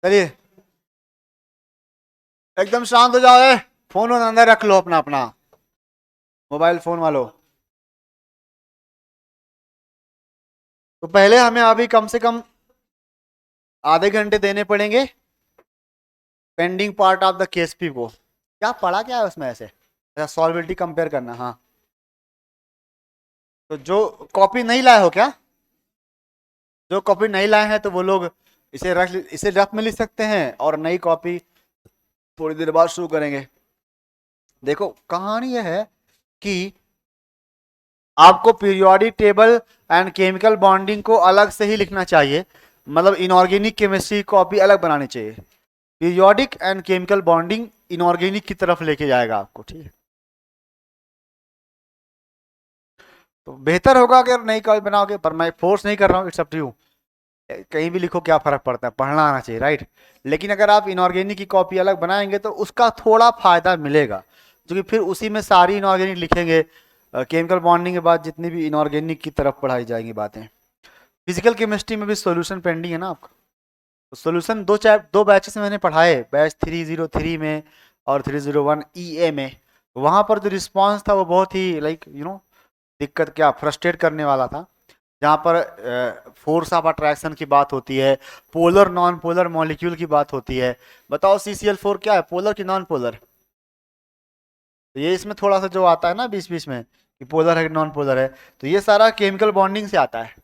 चलिए एकदम शांत हो जाओ। फोन अंदर रख लो अपना अपना, मोबाइल फोन वालों। तो पहले हमें अभी कम से कम आधे घंटे देने पड़ेंगे pending part of the Ksp को। क्या पढ़ा क्या है उसमें ऐसे? अच्छा, सॉल्विलिटी कंपेयर करना। हाँ, तो जो कॉपी नहीं लाए हो क्या, जो कॉपी नहीं लाए हैं तो वो लोग इसे रफ में लिख सकते हैं और नई कॉपी थोड़ी देर बाद शुरू करेंगे। देखो कहानी यह है कि आपको periodic table and chemical bonding को अलग से ही लिखना चाहिए, मतलब इनऑर्गेनिक केमिस्ट्री कॉपी अलग बनानी चाहिए। Periodic and chemical bonding inorganic की तरफ लेके जाएगा आपको, ठीक है। तो बेहतर होगा अगर नई कॉपी बनाओगे, पर मैं फोर्स नहीं कर रहा हूँ, इट्स अप टू यू। कहीं भी लिखो क्या फर्क पड़ता है, पढ़ना आना चाहिए, राइट। लेकिन अगर आप इनऑर्गेनिक की कॉपी अलग बनाएंगे तो उसका थोड़ा फायदा मिलेगा, क्योंकि फिर उसी में सारी इनऑर्गेनिक लिखेंगे। केमिकल बॉन्डिंग के बाद जितनी भी इनऑर्गेनिक की तरफ पढ़ाई जाएंगी बातें। फिजिकल केमिस्ट्री में भी सॉल्यूशन पेंडिंग है ना आपका। तो सॉल्यूशन दो बैचेस में मैंने पढ़ाए, बैच 303 में और 301 ईए में। वहां पर जो रिस्पांस था वो बहुत ही लाइक दिक्कत क्या फ्रस्ट्रेट करने वाला था। जहाँ पर फोर्स ऑफ अट्रैक्शन की बात होती है, पोलर नॉन पोलर मॉलिक्यूल की बात होती है। बताओ CCl4 क्या है, पोलर की नॉन पोलर? तो ये इसमें थोड़ा सा जो आता है ना बीच बीच में कि पोलर है कि नॉन पोलर है, तो ये सारा केमिकल बॉन्डिंग से आता है।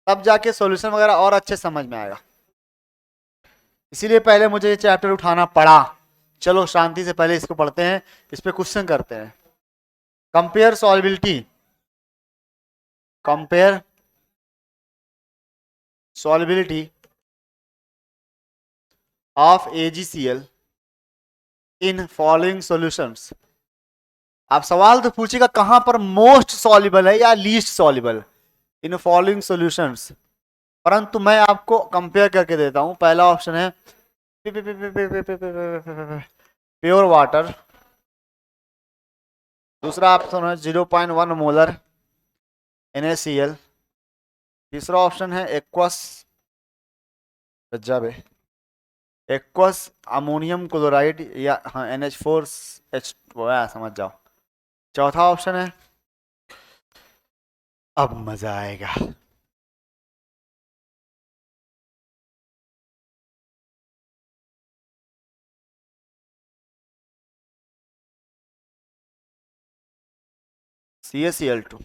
तब जाके सॉल्यूशन वगैरह और अच्छे समझ में आएगा। इसीलिए पहले मुझे ये चैप्टर उठाना पड़ा। चलो शांति से पहले इसको पढ़ते हैं, इस पे क्वेश्चन करते हैं। Compare solubility, compare solubility of AgCl in following solutions. आप सवाल तो पूछेगा कहां पर मोस्ट सॉल्युबल है या least soluble in following solutions, परंतु मैं आपको कंपेयर करके देता हूं। पहला ऑप्शन है प्योर वाटर, दूसरा ऑप्शन है 0.1 मोलर NaCl, तीसरा ऑप्शन है एक्वस जब एक्वस अमोनियम क्लोराइड या हाँ NH4H, समझ जाओ। चौथा ऑप्शन है, अब मजा आएगा, CaCl2।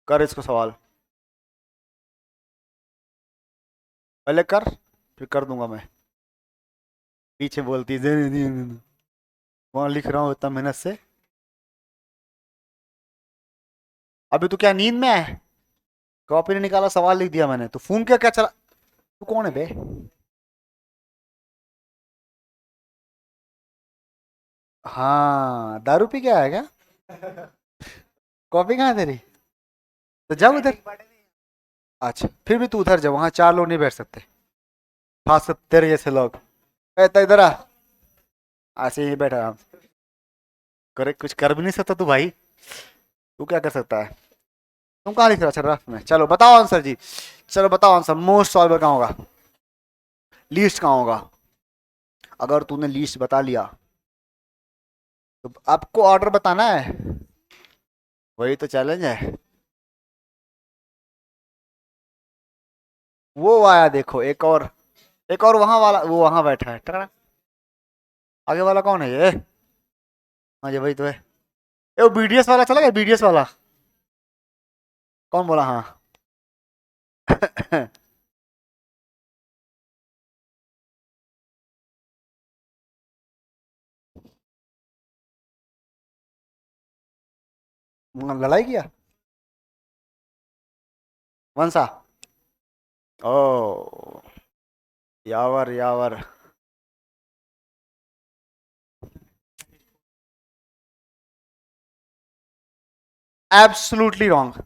कर इसको सवाल, पहले कर फिर कर दूंगा मैं। पीछे बोलती है वहां लिख रहा हूँ इतना मेहनत से। अभी तो क्या नींद में है, कॉपी ने निकाला सवाल लिख दिया मैंने, तो फोन क्या क्या चला। तू कौन है बे? हाँ दारू पी क्या है क्या? कॉपी कहाँ है तेरी? तो जा उधर। अच्छा फिर भी तू उधर जा, वहां चार लोग नहीं बैठ सकते, खास कर तेरे जैसे लोग। तो इधर आ, ऐसे ही बैठा आराम से। करे कुछ कर भी नहीं सकता तू भाई, तू क्या कर सकता है? तुम कहाँ लिख रहा? अच्छा रफ में, चलो बताओ आंसर जी। चलो बताओ आंसर, मोस्ट सॉल्वर कहाँ होगा, लीस्ट कहाँ होगा? अगर तूने लीस्ट बता लिया तो आपको ऑर्डर बताना है, वही तो चैलेंज है। वो आया देखो, एक और वहां वाला, वो वहां बैठा है टकरा। आगे वाला कौन है ये? हाँ ये वही तो है। ये वो BDS वाला चला गया, BDS वाला कौन बोला? हाँ लड़ाई किया Vansha. Oh Yawar Yawar. Absolutely wrong.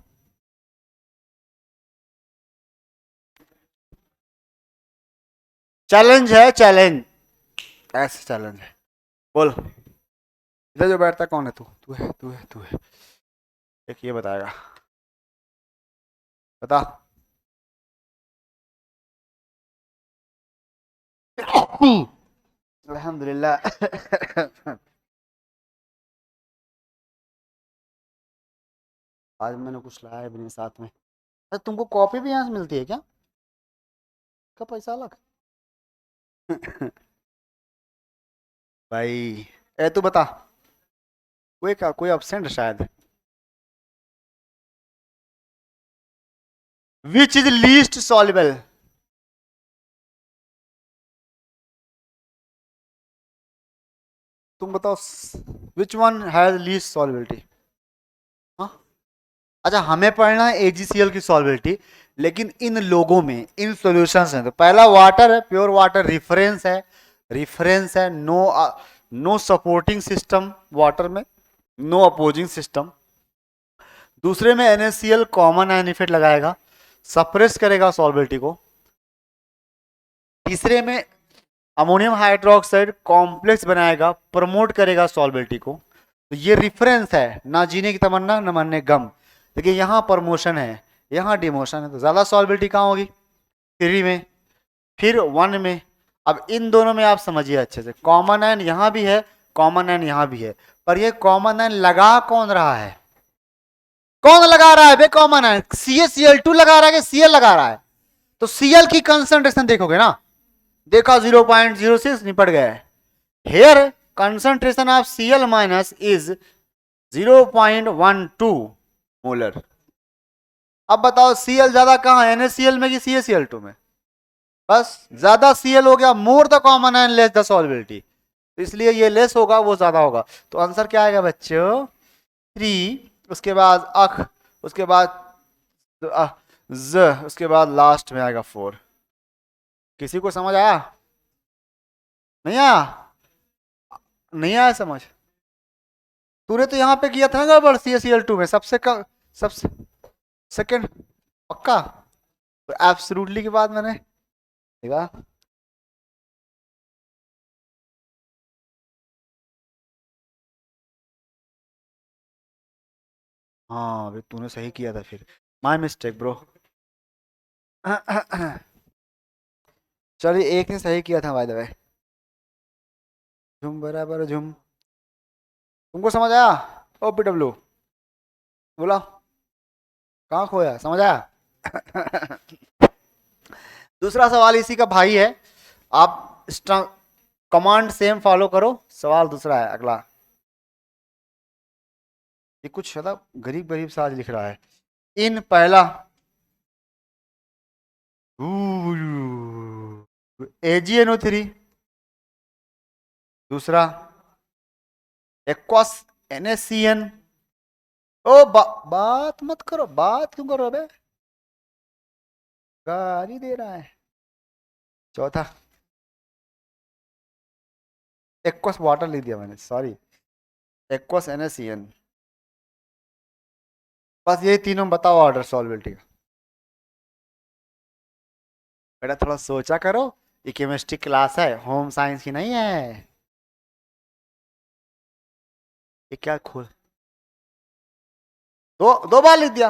Challenge है चैलेंज, ऐसे चैलेंज है। बोल, इधर जो बैठता कौन है? तू तू है तू है तू है। एक ये बताएगा, बता। अल्हम्दुलिल्लाह। आज मैंने कुछ लाया भी नहीं साथ में। अरे तुमको कॉपी भी यहाँ से मिलती है क्या? का पैसा अलग? भाई, ए तू बता, कोई absent है शायद। Which is least soluble? तुम बताओ, which one has least solubility? हाँ, अच्छा हमें पढ़ना है AgCl की सॉल्युबिलिटी, लेकिन इन लोगों में, इन सॉल्यूशंस में तो पहला वाटर है, प्योर वाटर, रिफरेंस है, नो सपोर्टिंग सिस्टम वाटर में, नो अपोजिंग सिस्टम। दूसरे में NaCl कॉमन आयन इफेक्ट लगाएगा, सप्रेस करेगा सॉल्युबिलिटी को। तीसरे में अमोनियम हाइड्रोक्साइड कॉम्प्लेक्स बनाएगा, प्रमोट करेगा सॉल्युबिलिटी को। तो ये रिफरेंस है, ना जीने की तमन्ना ना मरने गम। देखिए यहाँ प्रमोशन है, यहाँ डिमोशन है, तो ज्यादा सॉल्युबिलिटी कहाँ होगी? 3 में, फिर 1 में। अब इन दोनों में आप समझिए अच्छे से, कॉमन आयन यहाँ भी है, कॉमन आयन यहाँ भी है, पर ये कॉमन आयन लगा कौन रहा है? कौन लगा रहा है बे कॉमन आयन? CaCl2 लगा रहा है कि Cl लगा रहा है? तो Cl की कंसंट्रेशन देखोगे ना, देखा 0.06 निपट गया है। Here concentration of Cl minus is 0.12 molar. अब बताओ Cl ज्यादा कहां है, NaCl में कि CaCl2 में? बस ज्यादा Cl हो गया, more the common and less the solubility, तो इसलिए ये लेस होगा, वो ज्यादा होगा। तो आंसर क्या आएगा बच्चों? 3, उसके बाद अख, उसके बाद उसके बाद लास्ट में आएगा 4। किसी को समझ आया? नहीं आया? नहीं आया समझ? तूने तो यहाँ पे किया था ना गड़बड़, CaCl2 में सबसे सेकंड, पक्का? तो एब्सोल्युटली की बात मैंने देखा। हाँ अभी तूने सही किया था फिर, माय मिस्टेक ब्रो। चलिए, एक ने सही किया था बाय द वे। झुम बराबर झुम। तुमको समझ आया? ओ PW, बोला, कहाँ खोया, समझ आया? दूसरा सवाल इसी का भाई है, आप कमांड सेम फॉलो करो। सवाल दूसरा है अगला, ये कुछ मतलब गरीब गरीब सा आज लिख रहा है। इन पहला AgNO3, दूसरा एक्वस NaCN। ओ बात मत करो, बात क्यों करो बे, गाली दे रहा है। चौथा एक्वस वाटर लिख दिया मैंने, सॉरी, एक्वस NaCN। बस यही तीनों बताओ ऑर्डर सॉल्युबिलिटी का। बेटा थोड़ा सोचा करो, ये केमिस्ट्री क्लास है, होम साइंस की नहीं है। ये क्या खोल, दो बार लिख दिया।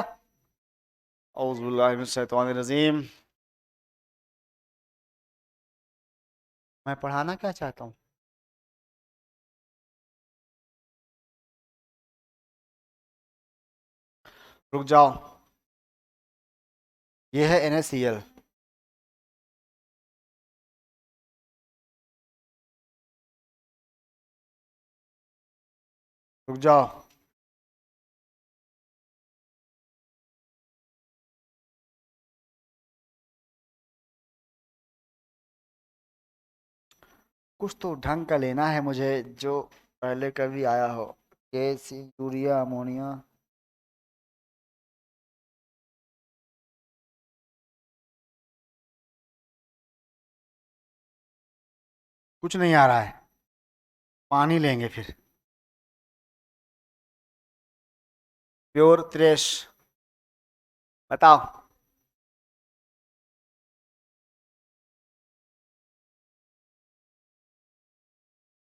औज़ु बिल्लाहि मिनश शैतानिर रजीम। मैं पढ़ाना क्या चाहता हूँ? रुक जाओ, ये है NaCl। रुक जाओ, कुछ तो ढंग का लेना है मुझे, जो पहले कभी आया हो। KC यूरिया अमोनिया, कुछ नहीं आ रहा है, पानी लेंगे फिर। प्योर 23, बताओ।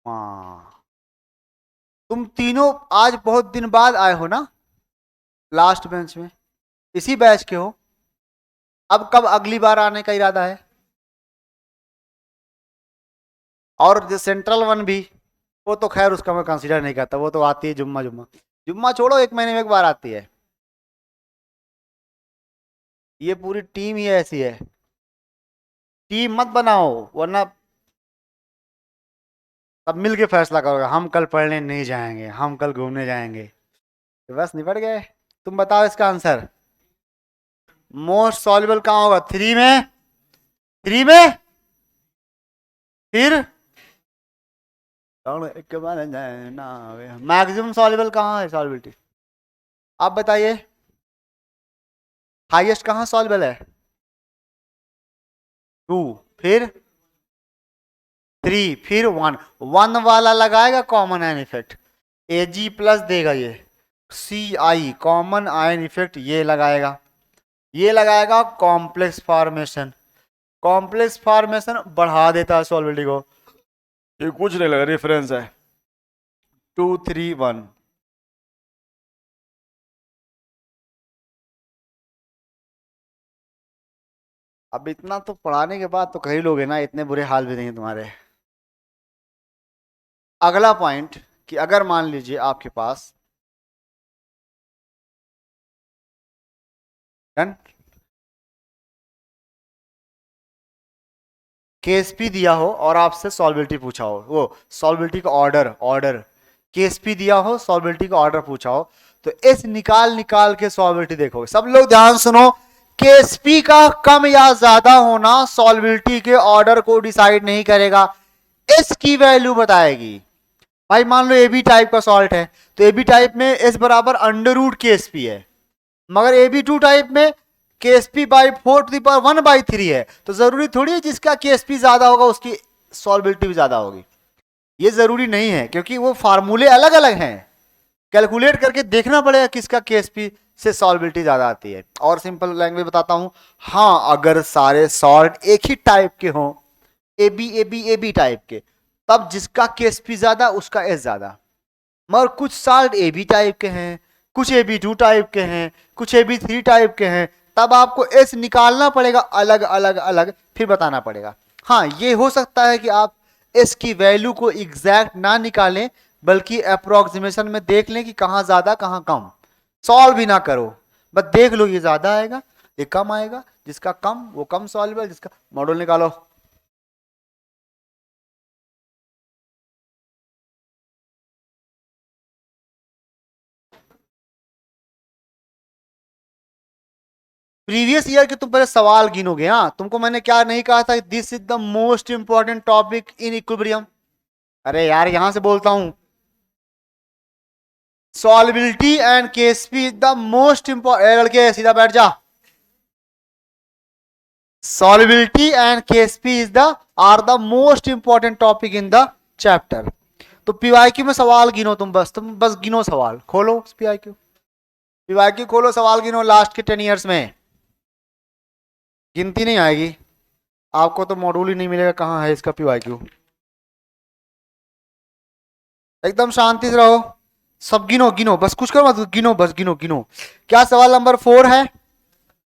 हाँ, तुम तीनों आज बहुत दिन बाद आए हो ना लास्ट बेंच में, इसी बैच के हो। अब कब अगली बार आने का इरादा है? और जो सेंट्रल वन भी, वो तो खैर उसका मैं कंसीडर नहीं करता, वो तो आती है जुम्मा जुम्मा, जुम्मा छोड़ो 1 महीने में 1 बार आती है। ये पूरी टीम ही ऐसी है, टीम मत बनाओ वरना सब मिल के फैसला करोगे, हम कल पढ़ने नहीं जाएंगे, हम कल घूमने जाएंगे, तो बस निपट गए। तुम बताओ इसका आंसर। मोस्ट सॉल्युबल कहाँ होगा? 3 में, 3 में, फिर मैक्सिमम सॉल्युबल कहाँ है? सॉल्युबिलिटी आप बताइए, हाईएस्ट कहाँ सॉल्युबल है? 2, फिर 3, फिर 1, 1 वाला लगाएगा common ion effect, Ag plus देगा ये, Ci कॉमन आयन इफेक्ट ये लगाएगा, ये लगाएगा कॉम्प्लेक्स फॉर्मेशन, कॉम्प्लेक्स फॉर्मेशन बढ़ा देता है सॉल्युबिलिटी को, ये कुछ नहीं लगा, रेफरेंस है 2 3 1। अब इतना तो पढ़ाने के बाद तो कई लोग हैं ना, इतने बुरे हाल भी नहीं है तुम्हारे। अगला पॉइंट कि अगर मान लीजिए आपके पास, डन, केएसपी दिया हो और आपसे सॉल्युबिलिटी पूछा हो, वो सॉल्युबिलिटी का ऑर्डर, केएसपी दिया हो, सॉल्युबिलिटी का ऑर्डर पूछा हो, तो एस निकाल निकाल के सॉल्युबिलिटी देखोगे। सब लोग ध्यान सुनो, केएसपी का कम या ज्यादा होना सॉल्युबिलिटी के ऑर्डर को डिसाइड नहीं करेगा, एस की वैल्यू बताएगी। भाई मान लो ए बी टाइप का सॉल्ट है, तो ए बी टाइप में एस बराबर अंडर रूट के एस पी है, मगर ए बी टू टाइप में के एस पी बाई 4⁻1/3 है, तो जरूरी थोड़ी है जिसका के एस पी ज्यादा होगा उसकी सॉल्बिलिटी भी ज्यादा होगी, ये जरूरी नहीं है, क्योंकि वो फार्मूले अलग अलग हैं, कैलकुलेट करके देखना पड़ेगा किसका के एस पी से सॉल्बिलिटी ज्यादा आती है। और सिंपल लैंग्वेज बताता हूं, हाँ अगर सारे सॉल्ट एक ही टाइप के हों, ए बी टाइप के, तब जिसका के एस पी ज्यादा उसका एस ज्यादा, मगर कुछ साल्ट ए बी टाइप के हैं, कुछ ए बी टू टाइप के हैं, कुछ ए बी थ्री टाइप के हैं, तब आपको एस निकालना पड़ेगा अलग अलग अलग, फिर बताना पड़ेगा। हाँ ये हो सकता है कि आप एस की वैल्यू को एग्जैक्ट ना निकालें, बल्कि अप्रोक्सीमेशन में देख लें कि कहाँ ज्यादा कहाँ कम, सॉल्व भी ना करो, बस देख लो ये ज्यादा आएगा ये कम आएगा, जिसका कम वो कम सॉल्वेबल, जिसका मॉडल निकालो। प्रीवियस ईयर के तुम पहले सवाल गिनोगे। हाँ तुमको मैंने क्या नहीं कहा था, this is the most important topic in equilibrium. अरे यार यहां से बोलता हूं, solubility and KSP is the most important, लड़के सीधा बैठ जा, solubility and KSP is the are the most important topic in the chapter. तो पीवाईक्यू में सवाल गिनो, तुम बस गिनो सवाल, खोलो पीवाईक्यू, पीवाईक्यू खोलो, सवाल गिनो लास्ट के 10 ईयर्स में, गिनती नहीं आएगी आपको, तो मॉड्यूल ही नहीं मिलेगा, कहाँ है इसका पीवाईक्यू। एकदम शांति से रहो, सब गिनो गिनो, बस कुछ करो मत, गिनो बस गिनो गिनो। क्या सवाल नंबर 4 है?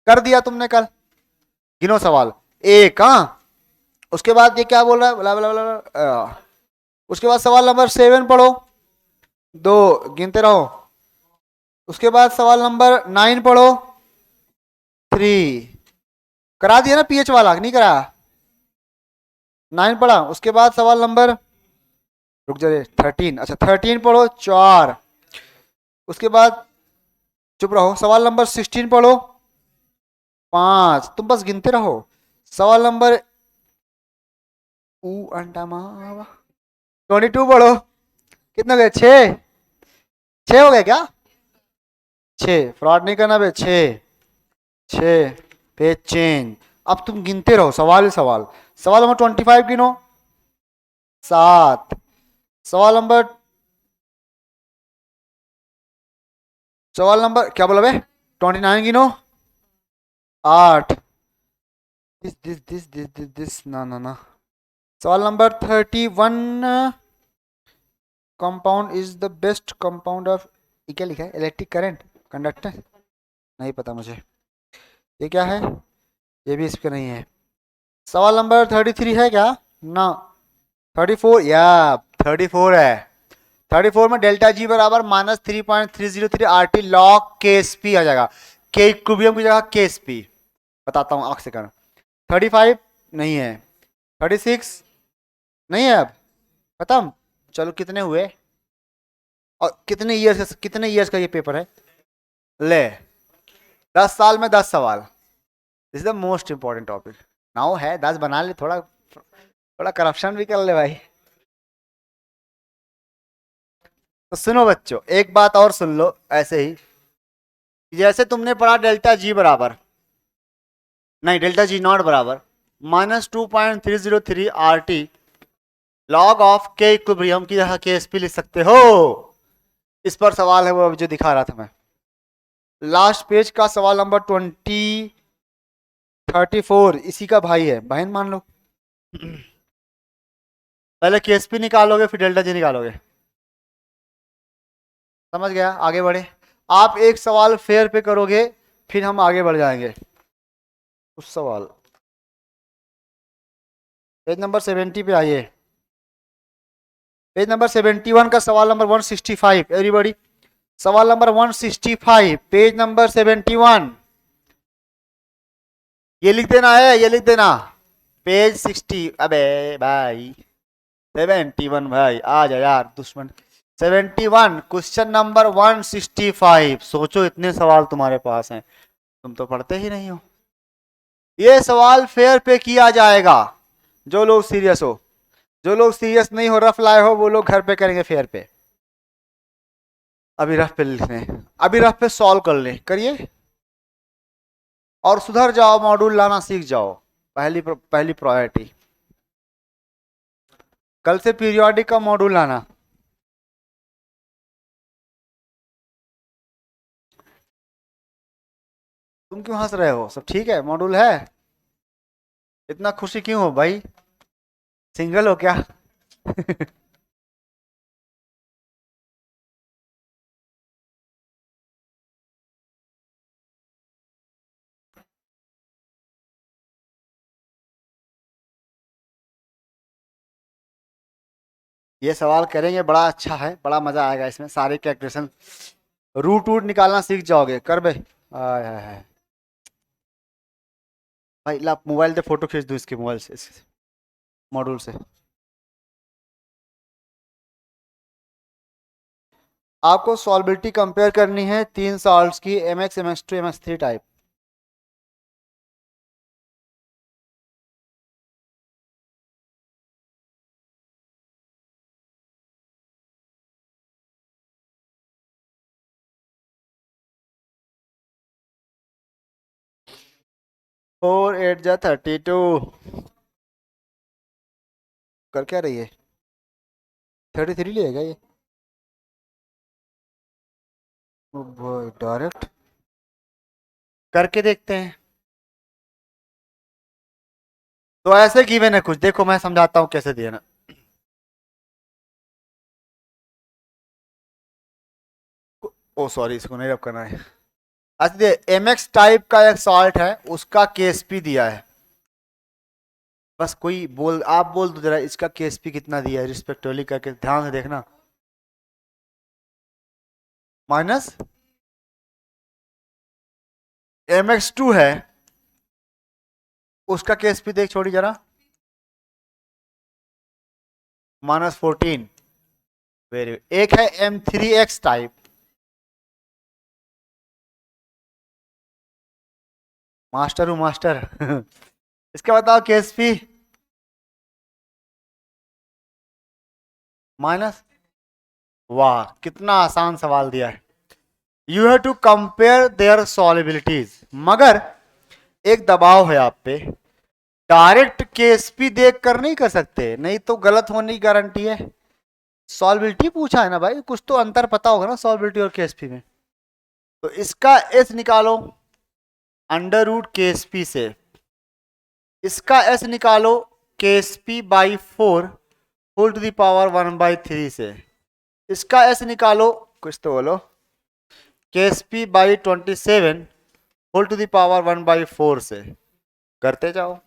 कर दिया तुमने कल, गिनो सवाल एक। हाँ उसके बाद ये क्या बोल रहा है, बला बला बला, उसके बाद सवाल नंबर 7 पढ़ो, 2 गिनते रहो, उसके बाद सवाल नंबर 9 पढ़ो, 3 करा दिया ना, पीएच वाला नहीं करा, 9 पढ़ा, उसके बाद सवाल नंबर, रुक जा 13, अच्छा 13 पढ़ो, 4, उसके बाद चुप रहो, सवाल नंबर 16 पढ़ो, 5, तुम बस गिनते रहो, सवाल नंबर 22 पढ़ो, कितने हो गए? 6, 6 हो गए क्या? 6, फ्रॉड नहीं करना बे, 6, 6 पे चेंज। अब तुम गिनते रहो सवाल ही सवाल, सवाल नंबर 25 गिनो, 7, सवाल नंबर, सवाल नंबर क्या बोला बे, 29 गिनो, 8, दिस ना ना ना, सवाल number 31, compound is the best compound of, क्या लिखा है, इलेक्ट्रिक करंट कंडक्टर, नहीं पता मुझे, ये क्या है, ये भी इस पे नहीं है। सवाल नंबर 33 है क्या? ना, 34 या 34 है। 34 में डेल्टा जी बराबर -3.303 RT log KSP आ जाएगा। के इक्विलिब्रियम की जगह KSP। बताता हूँ 8 सेकंड। 35 नहीं है, 36 नहीं है, अब खत्म। चलो कितने हुए और कितने ईयर्स का ये पेपर है? ले 10 साल में 10 सवाल। This is the most important topic. Now है 10 बना ले, थोड़ा थोड़ा करप्शन भी कर ले भाई। तो सुनो बच्चों, एक बात और सुन लो ऐसे ही। जैसे तुमने पढ़ा डेल्टा जी बराबर, नहीं डेल्टा जी नॉट बराबर -2.303 RT लॉग ऑफ के इक्विलिब्रियम की जगह KSP लिख सकते हो। इस पर सवाल है वो जो दिखा रहा था मैं। लास्ट पेज का सवाल नंबर 34 इसी का भाई है, बहन मान लो। पहले KSP निकालोगे फिर डेल्टा जी निकालोगे। समझ गया? आगे बढ़े। आप एक सवाल फेयर पे करोगे फिर हम आगे बढ़ जाएंगे। उस सवाल पेज नंबर 70 पे आइए। पेज नंबर 71 का सवाल नंबर 165 एवरीबॉडी। सवाल नंबर 165 पेज नंबर 71। ये लिख देना है, ये लिख देना। पेज 60। अबे भाई 71 भाई आ जा यार दुश्मन। 71 क्वेश्चन नंबर 165। सोचो इतने सवाल तुम्हारे पास हैं, तुम तो पढ़ते ही नहीं हो। ये सवाल फेयर पे किया जाएगा। जो लोग सीरियस हो, जो लोग सीरियस नहीं हो, रफ लाए हो, वो लोग घर पे करेंगे फेयर पे। अभी रफ पे लिखने, अभी रफ पे सॉल्व कर ले, करिए और सुधर जाओ, मॉड्यूल लाना सीख जाओ। पहली प्रायोरिटी। कल से पीरियोडिक का मॉड्यूल लाना। तुम क्यों हंस रहे हो? सब ठीक है, मॉड्यूल है। इतना खुशी क्यों हो भाई? सिंगल हो क्या? ये सवाल करेंगे, बड़ा अच्छा है, बड़ा मजा आएगा इसमें। सारे कैलकुलेशन रूट वूट निकालना सीख जाओगे। कर बे आय हाय हाय। भाई ला मोबाइल से फोटो खींच दूं इसके मोबाइल से, इस मॉड्यूल से। आपको सॉल्बिलिटी कंपेयर करनी है 3 सॉल्ट्स की, MX MX2 MX3 type. Four 8 जा 32। कर क्या रही है? 33 लेगा ये? डायरेक्ट करके देखते हैं। तो ऐसे गिवन है कुछ, देखो मैं समझाता हूँ कैसे दिया ना। ओ सॉरी, इसको नहीं रब करना है। अच्छा MX टाइप का एक सॉल्ट है, उसका KSP दिया है। बस कोई बोल, आप बोल दो जरा इसका KSP कितना दिया है रिस्पेक्टिवली करके, ध्यान से देखना। माइनस MX2 है, उसका KSP देख छोड़ी जरा, -14। वेरी, एक है M3X टाइप। मास्टर हूँ मास्टर। इसका बताओ KSP। माइनस। वाह कितना आसान सवाल दिया है। You have to compare their solubilities. मगर एक दबाव है आप पे, डायरेक्ट KSP देख कर नहीं कर सकते, नहीं तो गलत होने की गारंटी है। सॉल्बिलिटी पूछा है ना भाई, कुछ तो अंतर पता होगा ना सॉल्बिलिटी और KSP में। तो इसका S निकालो √KSP से, इसका S निकालो KSP/4 whole to the power 1/3 से, इसका S निकालो कुछ तो बोलो KSP/27 whole to the power 1/4 से। करते जाओ।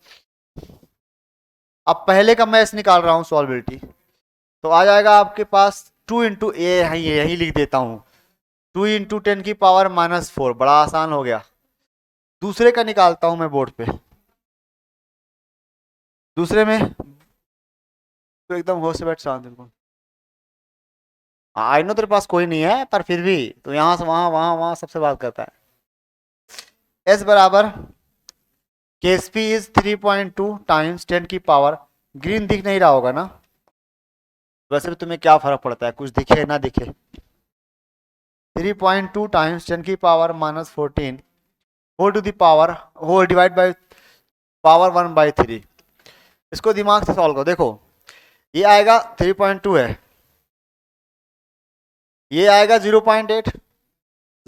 अब पहले का मैच निकाल रहा हूं सॉल्बिलिटी, तो आ जाएगा आपके पास 2 इंटू ए, यही लिख देता हूं, 2 इंटू 10⁻⁻⁴, बड़ा आसान हो गया। दूसरे का निकालता हूं मैं बोर्ड पे, दूसरे में तो एकदम होश से बैठ शांत बिल्कुल। आई नो तेरे पास कोई नहीं है, पर फिर भी तो यहां से वहां वहां वहां सबसे बात करता है। एस बराबर केएसपी इज 3.2 टाइम्स 10⁻, ग्रीन दिख नहीं रहा होगा ना, वैसे भी तुम्हें क्या फर्क पड़ता है, कुछ दिखे ना दिखे। 3.2 times 10⁻⁻14 whole to the power whole divide by power 1/3। इसको दिमाग से सॉल्व करो। देखो ये आएगा 3.2 है, ये आएगा 0.8,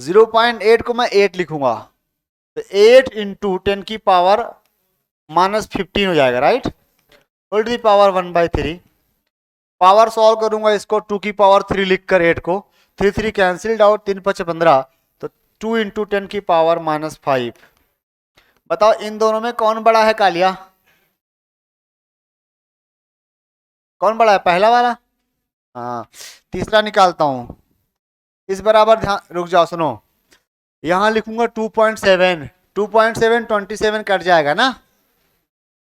0.8 को मैं 8 लिखूंगा, तो 8 इंटू 10⁻⁻15 हो जाएगा, right, whole to the power 1/3। Power solve करूंगा इसको 2 की पावर 3 लिखकर 8 को, 3 3 कैंसिल्ड आउट, 3 5 15, तो 2 इंटू 10⁻⁻5। बताओ इन दोनों में कौन बड़ा है कालिया, कौन बड़ा है, पहला वाला। हाँ, तीसरा निकालता हूं, इस बराबर, ध्यान रुक जाओ सुनो, यहां लिखूंगा 2.7, 2.7 27 कट जाएगा ना,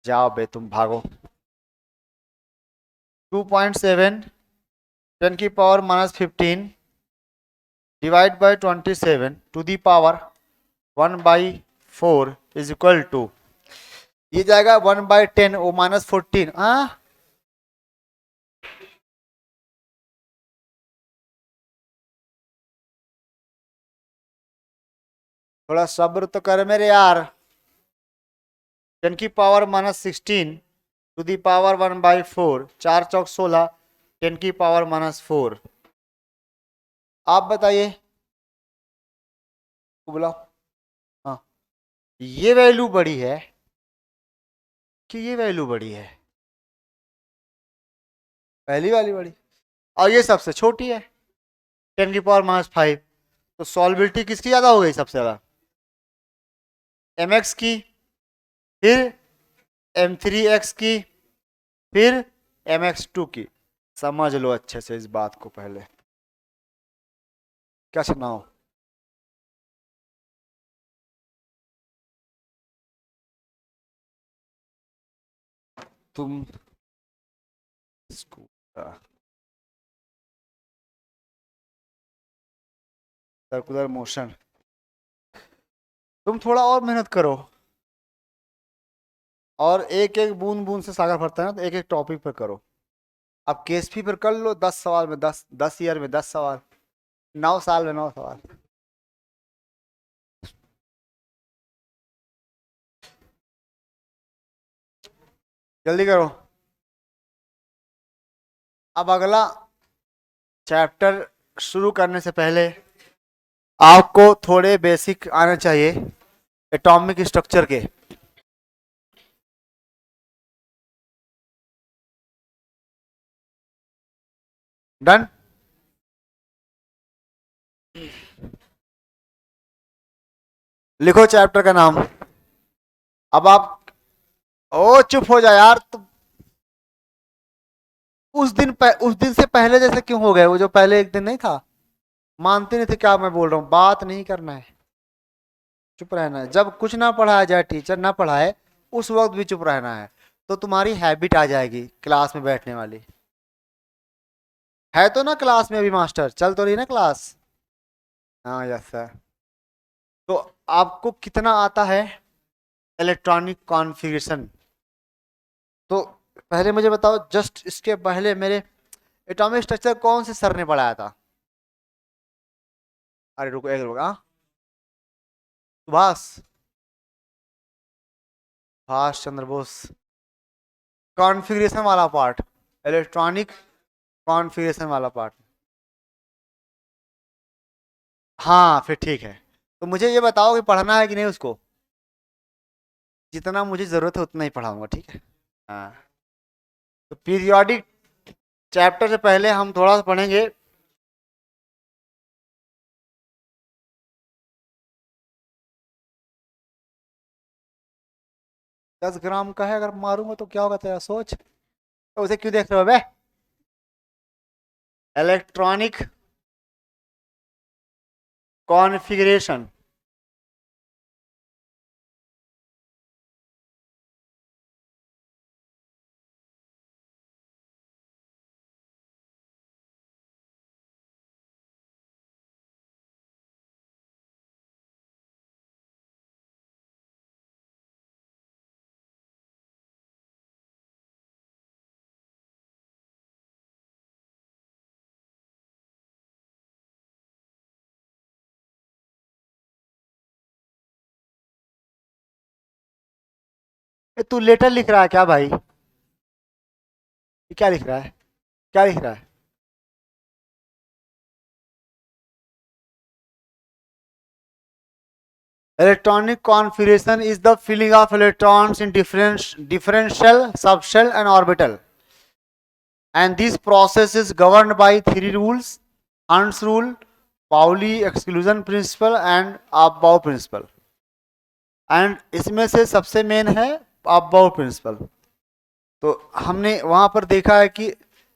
जाओ बे तुम भागो। 2.7 10⁻⁻15 divide by 27 to the power 1/4 is equal to, ये जाएगा 1/10 ओ -14। हाँ, थोड़ा सब्र तो कर मेरे यार। 10⁻⁻16 टू दी पावर 1/4, 4 चौक 16, 10⁻⁻4। आप बताइए, बोला। हाँ, ये वैल्यू बड़ी है कि ये वैल्यू बड़ी है, पहली वाली बड़ी, और ये सबसे छोटी है 10⁻⁻5, तो सॉल्बिलिटी किसकी ज्यादा हो गई, सबसे ज्यादा mx की, फिर m3x की, फिर mx2 की। समझ लो अच्छे से इस बात को पहले, क्या सुनाओ। तुम सर्कुलर मोशन, तुम थोड़ा और मेहनत करो, और एक एक बूंद बूंद से सागर भरता है ना, तो एक एक टॉपिक पर करो। अब केएसपी पर कर लो, 10 सवाल में 10 ईयर में 10 सवाल, 9 साल में 9 सवाल। जल्दी करो। अब अगला चैप्टर शुरू करने से पहले आपको थोड़े बेसिक आने चाहिए एटॉमिक स्ट्रक्चर के। डन। लिखो चैप्टर का नाम। अब आप, ओ चुप हो जा यार तुम, उस दिन से पहले जैसे क्यों हो गए, वो जो पहले एक दिन नहीं था, मानते नहीं थे क्या मैं बोल रहा हूँ, बात नहीं करना है, चुप रहना है। जब कुछ ना पढ़ाया जाए, टीचर ना पढ़ाए, उस वक्त भी चुप रहना है, तो तुम्हारी हैबिट आ जाएगी क्लास में बैठने वाली। है तो ना क्लास में अभी मास्टर, चल तो रही ना क्लास। हाँ यस सर। तो आपको कितना आता है इलेक्ट्रॉनिक कॉन्फ़िगरेशन, तो पहले मुझे बताओ, जस्ट इसके पहले मेरे एटॉमिक स्ट्रक्चर कौन से सर ने पढ़ाया था। अरे रुको एक रुको, हाँ, सुभाष, सुभाष चंद्र बोस, कॉन्फ़िगरेशन वाला पार्ट, इलेक्ट्रॉनिक कॉन्फ़िगरेशन वाला पार्ट। हाँ फिर ठीक है, तो मुझे ये बताओ कि पढ़ना है कि नहीं उसको, जितना मुझे जरूरत है उतना ही पढ़ाऊंगा, ठीक है। हाँ, तो पीरियोडिक चैप्टर से पहले हम थोड़ा सा पढ़ेंगे 10 ग्राम का है, अगर मारूंगा तो क्या होगा तेरा सोच। तो उसे क्यों देख रहे हो बे? Electronic configuration. तू लेटर लिख रहा है क्या भाई? ये क्या लिख रहा है? क्या लिख रहा है? Electronic configuration is the filling of electrons in different shell, subshell, and orbital. And this process is governed by three rules: Hund's rule, Pauli exclusion principle, and Abbaugh principle. And इसमें से सबसे मेन है about principal. तो हमने वहां पर देखा है कि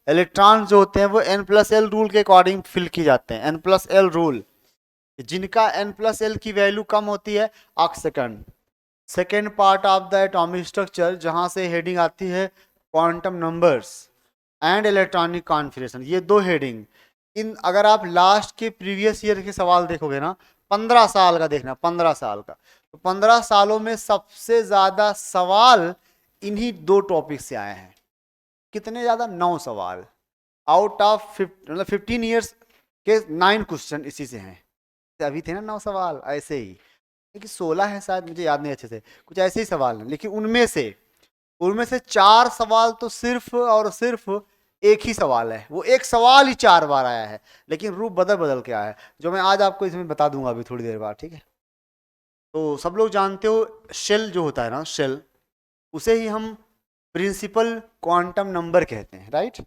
इलेक्ट्रॉन जो होते हैं वो n+l रूल के अकॉर्डिंग फिल किए जाते हैं। n+l रूल, जिनका n+l की वैल्यू कम होती है ऑक्सीकरण। Second part of the atomic structure, जहां से हेडिंग आती है quantum numbers and electronic configuration, ये दो हेडिंग। इन अगर आप लास्ट के प्रीवियस ईयर के सवाल देखोगे ना, 15 साल का देखना, 15 साल का, तो 15 सालों में सबसे ज्यादा सवाल इन्हीं दो टॉपिक से आए हैं। कितने ज्यादा? 9 सवाल आउट ऑफ 15 ईयर्स के 9 क्वेश्चन इसी से हैं। अभी थे ना 9 सवाल ऐसे ही, कि 16 है शायद, मुझे याद नहीं अच्छे से, कुछ ऐसे ही सवाल हैं। लेकिन उनमें से 4 सवाल तो सिर्फ और सिर्फ एक ही सवाल है, वो एक सवाल ही 4 बार आया है, लेकिन रूप बदल बदल के आया है, जो मैं आज आपको इसमें बता दूंगा अभी थोड़ी देर बाद, ठीक है। तो सब लोग जानते हो शेल जो होता है ना, शेल, उसे ही हम प्रिंसिपल क्वांटम नंबर कहते हैं, राइट।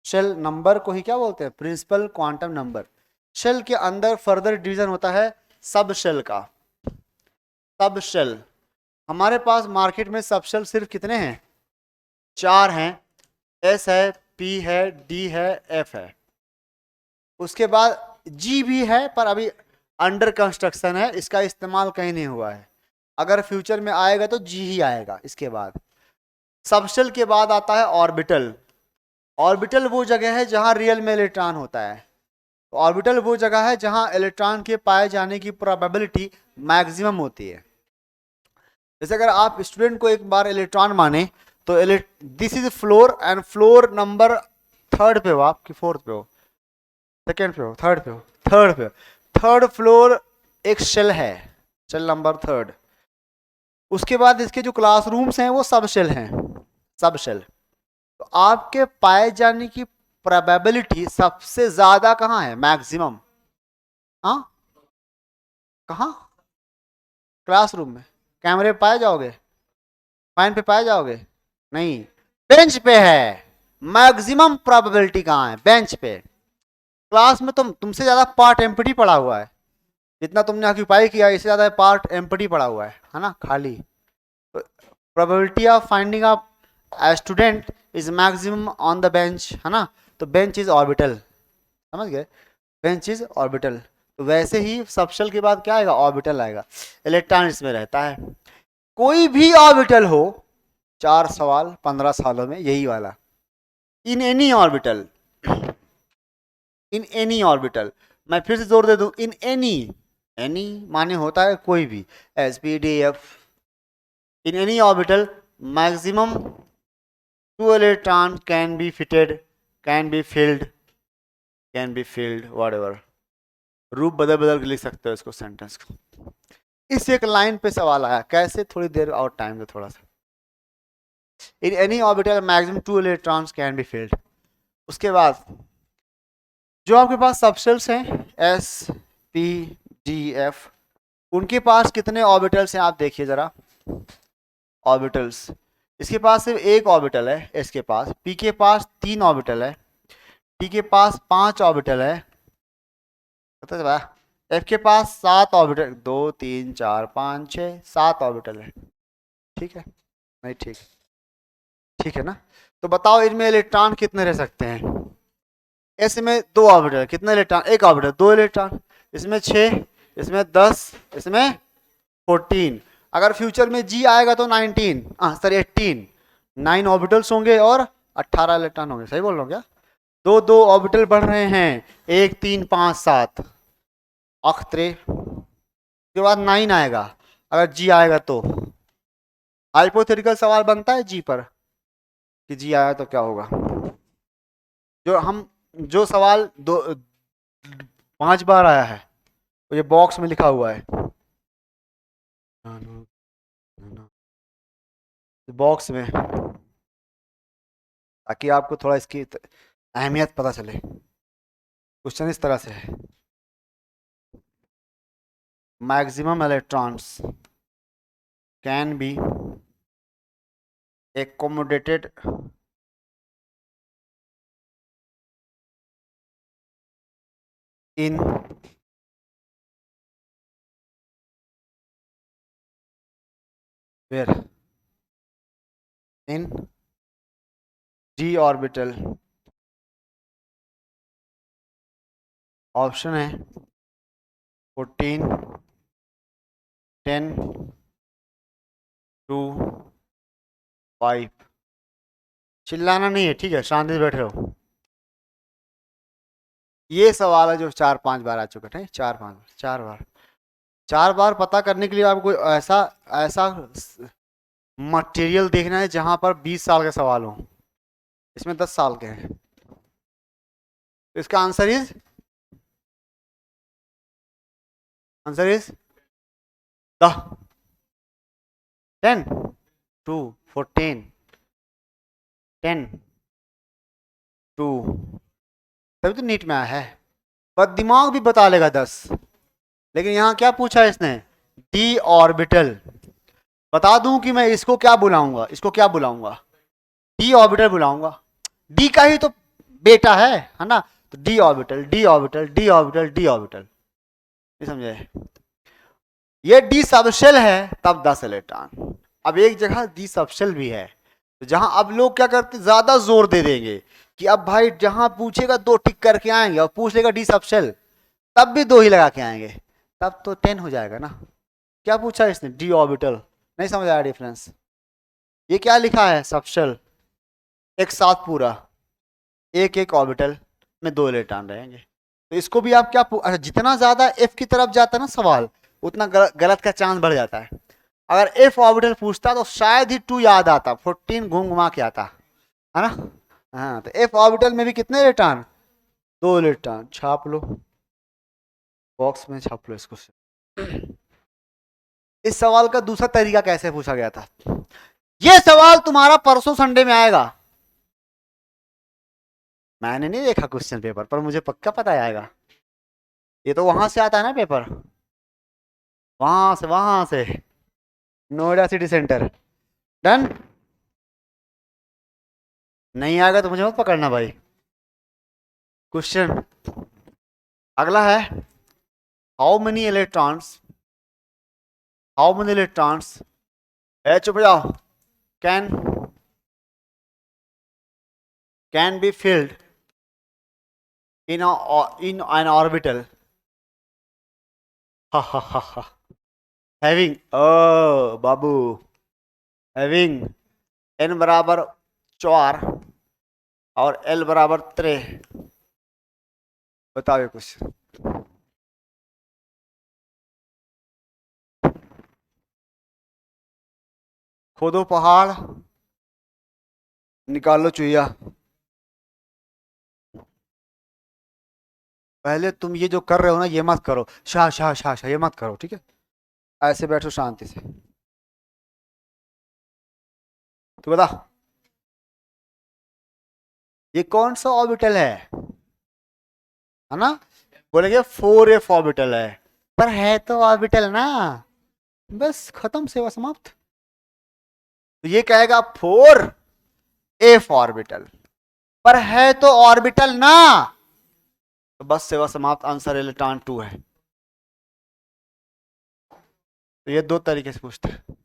शेल नंबर को ही क्या बोलते हैं? Principal quantum number. शेल के अंदर फर्दर डिवीजन होता है सब शेल का। सब शेल हमारे पास मार्केट में सब शेल सिर्फ कितने हैं? 4 हैं। एस है, पी है, डी है, एफ है। उसके बाद जी भी है, पर अभी अंडर कंस्ट्रक्शन है, इसका इस्तेमाल कहीं नहीं हुआ है। अगर फ्यूचर में आएगा तो जी ही आएगा इसके बाद। सबशेल के बाद आता है ऑर्बिटल। ऑर्बिटल वो जगह है जहां रियल में इलेक्ट्रॉन होता है। ऑर्बिटल वो जगह है जहां इलेक्ट्रॉन के पाए जाने की प्रोबेबिलिटी मैक्सिमम होती है। जैसे अगर आप स्टूडेंट को एक बार इलेक्ट्रॉन माने तो this is floor, and floor number 3rd पे हो आप कि 4th पे हो? 2nd पे हो? 3rd पे हो? 3rd पे हो। 3rd फ्लोर एक शेल है, शेल नंबर 3rd। उसके बाद इसके जो क्लासरूम्स हैं वो सब शेल हैं, सब शेल। तो आपके पाए जाने की प्रोबेबिलिटी सबसे ज्यादा कहाँ है? मैक्सिमम। हाँ, कहाँ? क्लासरूम में। कैमरे पे पाए जाओगे? फाइन पे पाए जाओगे? नहीं, बेंच पे है। मैक्सिमम प्रोबेबिलिटी कहाँ है? बेंच पे। क्लास में तुमसे ज्यादा पार्ट एम्प्टी पड़ा हुआ है, जितना तुमने ऑक्यूपाई किया इससे ज्यादा पार्ट एम्प्टी पड़ा हुआ है ना, खाली। Probability of finding a student is maximum on the bench, है ना। तो बेंच इज ऑर्बिटल, समझ गए? Bench is orbital. तो वैसे ही सबशेल के बाद क्या आएगा? ऑर्बिटल आएगा। इलेक्ट्रॉन इसमें रहता है। कोई भी ऑर्बिटल हो, 4 सवाल 15 सालों में यही वाला। In any orbital, in any orbital, मैं फिर से जोर दे दूं, इन एनी, एनी माने होता है कोई भी, S P D F. In any orbital maximum 2 electron can be fitted, can be filled, can be filled, whatever. रूप बदल बदल के लिख सकते हो इसको, सेंटेंस को। इस एक लाइन पे सवाल आया, कैसे? थोड़ी देर और टाइम दो थोड़ा सा। In any orbital maximum 2 electrons can be filled. उसके बाद जो आपके पास सबशेल्स हैं एस पी डी एफ, उनके पास कितने ऑर्बिटल्स हैं आप देखिए जरा। ऑर्बिटल्स, इसके पास सिर्फ एक ऑर्बिटल है, एस के पास। पी के पास 3 ऑर्बिटल है, टी के पास 5 ऑर्बिटल है, एफ के पास 7 ऑर्बिटल, 2 3 4 5 6 7 ऑर्बिटल है, ठीक है। नहीं, ठीक, ठीक है ना। तो बताओ इनमें इलेक्ट्रॉन कितने रह सकते हैं? इसमें दो ऑर्बिटल, कितने इलेक्ट्रॉन? एक ऑर्बिटल, दो इलेक्ट्रॉन। इसमें 6, इसमें 10, इसमें 14। अगर फ्यूचर में जी आएगा तो 19, सॉरी 18, 9 ऑर्बिटल्स होंगे और 18 इलेक्ट्रॉन होंगे। सही बोल रहा हूँ क्या? दो दो ऑर्बिटल बढ़ रहे हैं, 1 3 5 7 अख्तरे, उसके बाद 9 आएगा अगर जी आएगा तो। हाइपोथेटिकल सवाल बनता है जी पर कि जी आया तो क्या होगा। जो हम जो सवाल दो 5 बार आया है तो ये बॉक्स में लिखा हुआ है, बॉक्स में, ताकि आपको थोड़ा इसकी अहमियत पता चले। क्वेश्चन इस तरह से है, maximum electrons can be accommodated in where? In d orbital। Option है 14, 10, 2, 5। चिल्लाना नहीं है, ठीक है, शांति से बैठे रहो। ये सवाल है जो 4 5 बार आ चुका है, 4 5 बार, 4 बार। 4 बार पता करने के लिए आपको ऐसा ऐसा मटेरियल देखना है जहां पर 20 साल के सवाल हो, इसमें 10 साल के हैं। तो इसका आंसर इज 10, 2, 14, 10, 2। तभी तो नीट में आया है, पर दिमाग भी बता लेगा 10। लेकिन यहाँ क्या पूछा है इसने? D orbital. बता दूं कि मैं इसको क्या बुलाऊंगा, इसको क्या बुलाऊंगा? डी ऑर्बिटल बुलाऊंगा। डी का ही तो बेटा है ना? तो d orbital, d orbital, d orbital, d orbital. नहीं समझे? ये डी सबशेल है तब 10 इलेक्ट्रॉन। अब एक जगह डी सबशेल भी है, तो जहां अब लोग क्या करते, ज्यादा जोर दे देंगे कि अब भाई जहां पूछेगा 2 टिक करके आएंगे, और पूछ लेगा डी सबशेल तब भी 2 ही लगा के आएंगे, तब तो 10 हो जाएगा ना। क्या पूछा इसने? D orbital. नहीं समझ आया डिफरेंस? ये क्या लिखा है? सबशेल एक साथ पूरा, एक एक ऑर्बिटल में 2 इलेक्ट्रॉन रहेंगे। तो इसको भी आप क्या अच्छा, जितना ज्यादा एफ की तरफ जाता है ना सवाल, उतना गलत का चांस बढ़ जाता है। अगर एफ ऑर्बिटल पूछता तो शायद ही 2 याद आता, 14 घूम घुमा के आता है ना। हाँ, तो एफ ऑर्बिटल में भी कितने इलेक्ट्रॉन? 2 इलेक्ट्रॉन। छाप लो, बॉक्स में छाप लो इसको। इस सवाल का दूसरा तरीका कैसे पूछा गया था? ये सवाल तुम्हारा परसों संडे में आएगा। मैंने नहीं देखा क्वेश्चन पेपर, पर मुझे पक्का पता आएगा। ये तो वहां से आता है ना पेपर, वहां से नोएडा सिटी सेंटर। डन। नहीं आएगा तो मुझे मत पकड़ना भाई। क्वेश्चन अगला है, how many electrons, how many electrons, चुप जाओ, can can be filled in an orbital having, oh Babu, having n बराबर 4 और l बराबर 3। बताओ कुछ। खोदो पहाड़, निकालो चुहिया। पहले तुम ये जो कर रहे हो ना, ये मत करो, शाह शाह शाह शाह, ये मत करो, ठीक है? ऐसे बैठो शांति से। तो बता, ये कौन सा ऑर्बिटल है ना? बोलेंगे 4f ऑर्बिटल है, पर है तो ऑर्बिटल ना, बस खत्म, सेवा समाप्त। तो ये कहेगा 4f ऑर्बिटल, पर है तो ऑर्बिटल ना, तो बस सेवा समाप्त, आंसर इलेक्ट्रॉन 2 है। तो ये 2 तरीके से पूछते हैं।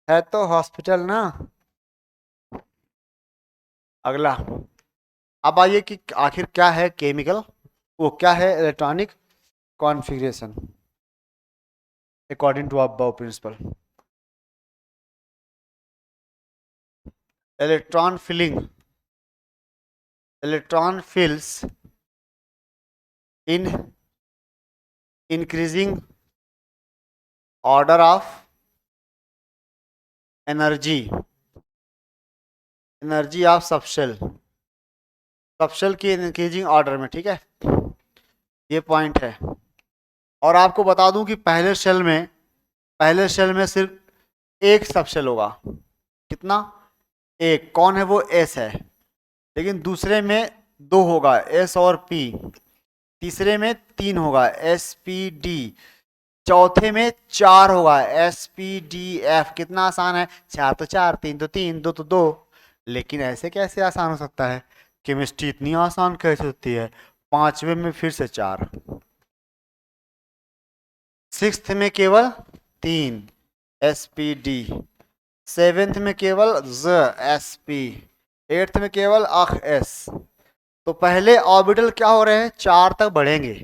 है तो हॉस्पिटल ना। अगला, अब आइए कि आखिर क्या है केमिकल, वो क्या है electronic configuration according to Aufbau principle. Electron filling, electron fills in increasing order of energy, energy of subshell, subshell की इंक्रीजिंग ऑर्डर में, ठीक है, ये पॉइंट है। और आपको बता दूं कि पहले शेल में सिर्फ एक सबशेल होगा। कितना? एक। कौन है वो? एस है। लेकिन दूसरे में दो होगा, एस और पी। तीसरे में तीन होगा, एस पी डी। चौथे में चार होगा, एस पी डी एफ। कितना आसान है, चार तो चार, तीन तो तीन, दो तो दो। लेकिन ऐसे कैसे आसान हो सकता है? केमिस्ट्री इतनी आसान कैसे होती है? पांचवे में फिर से चार, सिक्स्थ में केवल तीन, एस पी डी। सेवेंथ में केवल ज, एस पी। एट्थ में केवल अख, एस। तो पहले ऑर्बिटल क्या हो रहे हैं, चार तक बढ़ेंगे,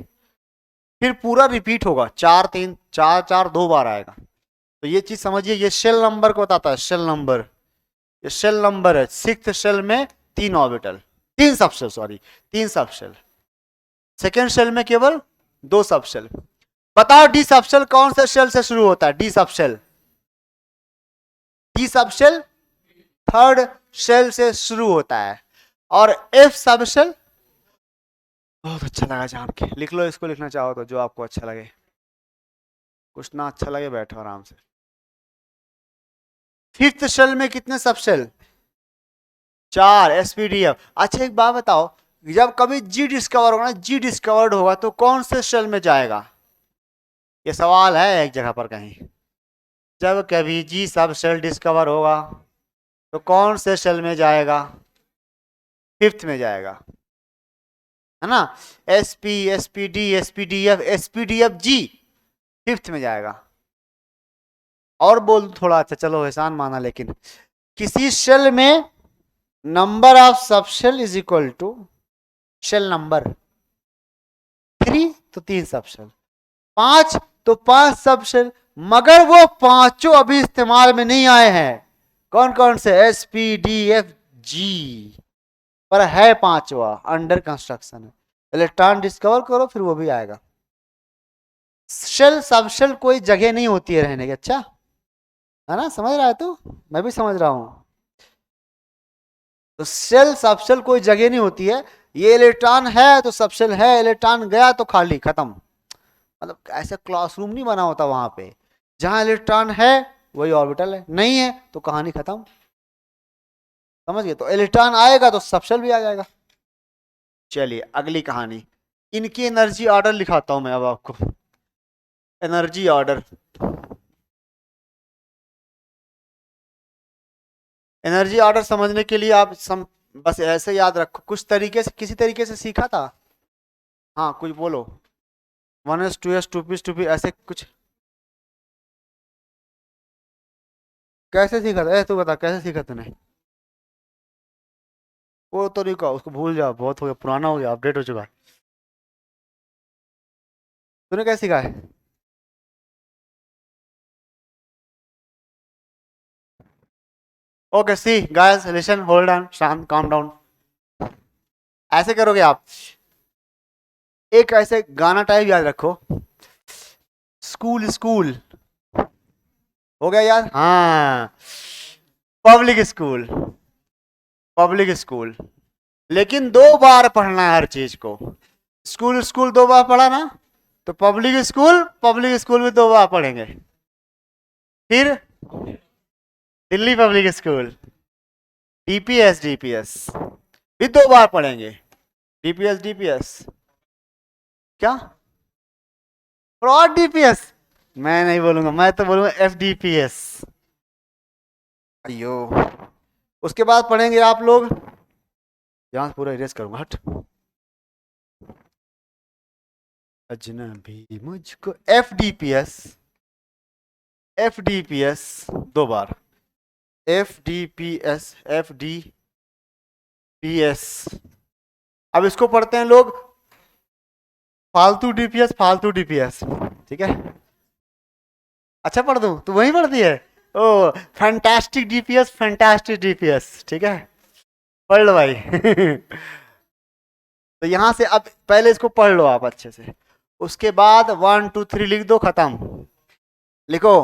फिर पूरा रिपीट होगा, चार तीन चार, चार दो बार आएगा। तो ये चीज समझिए, ये शेल नंबर को बताता है, शेल नंबर। ये शेल नंबर है, सिक्स्थ शेल में तीन ऑर्बिटल, तीन सबशेल, सॉरी, तीन सबशेल। सेकेंड शेल में केवल दो सबशेल। बताओ डी सबशेल कौन से शेल से शुरू होता है? D subshell, D subshell third shell से शुरू होता है। और एफ सबशेल, बहुत अच्छा लगा जान के, लिख लो इसको, लिखना चाहो तो, जो आपको अच्छा लगे। कुछ ना अच्छा लगे बैठो आराम से। फिफ्थ शेल में कितने सबशेल? चार, एसपीडीएफ। अच्छा एक बात बताओ, जब कभी जी डिस्कवर होगा ना, जी डिस्कवर्ड होगा तो कौन से शेल में जाएगा? ये सवाल है एक जगह पर कहीं। जब कभी जी सब शेल डिस्कवर होगा तो कौन से शेल में जाएगा? फिफ्थ में जाएगा, है ना। S P, S P D, S P D F, S P D F G, fifth में जाएगा। और बोल थोड़ा, अच्छा चलो एहसान माना, लेकिन किसी शेल में number of sub shell is equal to shell number. Three तो तीन सब शेल, पांच तो पांच सब शेल। मगर वो पांचों अभी इस्तेमाल में नहीं आए हैं। कौन कौन से? S P D F G, पर है पांचवा अंडर कंस्ट्रक्शन है। इलेक्ट्रॉन डिस्कवर करो फिर वो भी आएगा। शेल सब शेल कोई जगह नहीं होती है रहने की, अच्छा है ना, समझ रहा है तू? मैं भी समझ रहा हूं। तो शेल सब शेल कोई जगह नहीं होती है। ये इलेक्ट्रॉन है तो सब शेल है, इलेक्ट्रॉन गया तो खाली, खत्म। मतलब ऐसा क्लासरूम नहीं बना होता वहां पे। जहां इलेक्ट्रॉन है वही ऑर्बिटल है, नहीं है तो कहानी खत्म। समझ गए? तो इलेक्ट्रॉन आएगा तो सब शेल भी आ जाएगा। चलिए अगली कहानी, इनकी एनर्जी ऑर्डर लिखाता हूं मैं अब आपको। एनर्जी ऑर्डर, एनर्जी ऑर्डर समझने के लिए आप बस ऐसे याद रखो, कुछ तरीके से, किसी तरीके से सीखा था। हाँ कुछ बोलो, one S, two S, two P, two P, ऐसे कुछ कैसे सीखा था? तू बता कैसे सीखा तूने? वो तो नहीं कहा, उसको भूल जाओ, बहुत हो गया, पुराना हो गया, अपडेट हो चुका है। तूने कैसे सीखा है? Okay see guys, listen, hold on, शांत, काम डाउन। ऐसे करोगे आप, एक ऐसे गाना टाइप याद रखो, स्कूल स्कूल, हो गया याद? हाँ, पब्लिक स्कूल, पब्लिक स्कूल। लेकिन दो बार पढ़ना है हर चीज को। स्कूल स्कूल दो बार पढ़ा ना, तो पब्लिक स्कूल में दो बार पढ़ेंगे। फिर Delhi public school, DPS, DPS भी दो बार पढ़ेंगे। डीपीएस, डीपीएस क्या? Fraud DPS? मैं नहीं बोलूंगा, मैं तो बोलूंगा एफडीपीएस। अयो, उसके बाद पढ़ेंगे आप लोग, यहां पूरा इरेज करूंगा, हट। अजनबी मुझको, एफडीपीएस, एफडीपीएस दो बार। FDPS अब इसको पढ़ते हैं लोग फालतू डीपीएस, फालतू डीपीएस, ठीक है। अच्छा पढ़ दूं, तू वही पढ़ती है। ओ फैंटास्टिक डीपीएस, फैंटास्टिक डीपीएस, ठीक है, पढ़ लो भाई। तो यहां से अब पहले इसको पढ़ लो आप अच्छे से, उसके बाद 1 2 3 लिख दो, खत्म। लिखो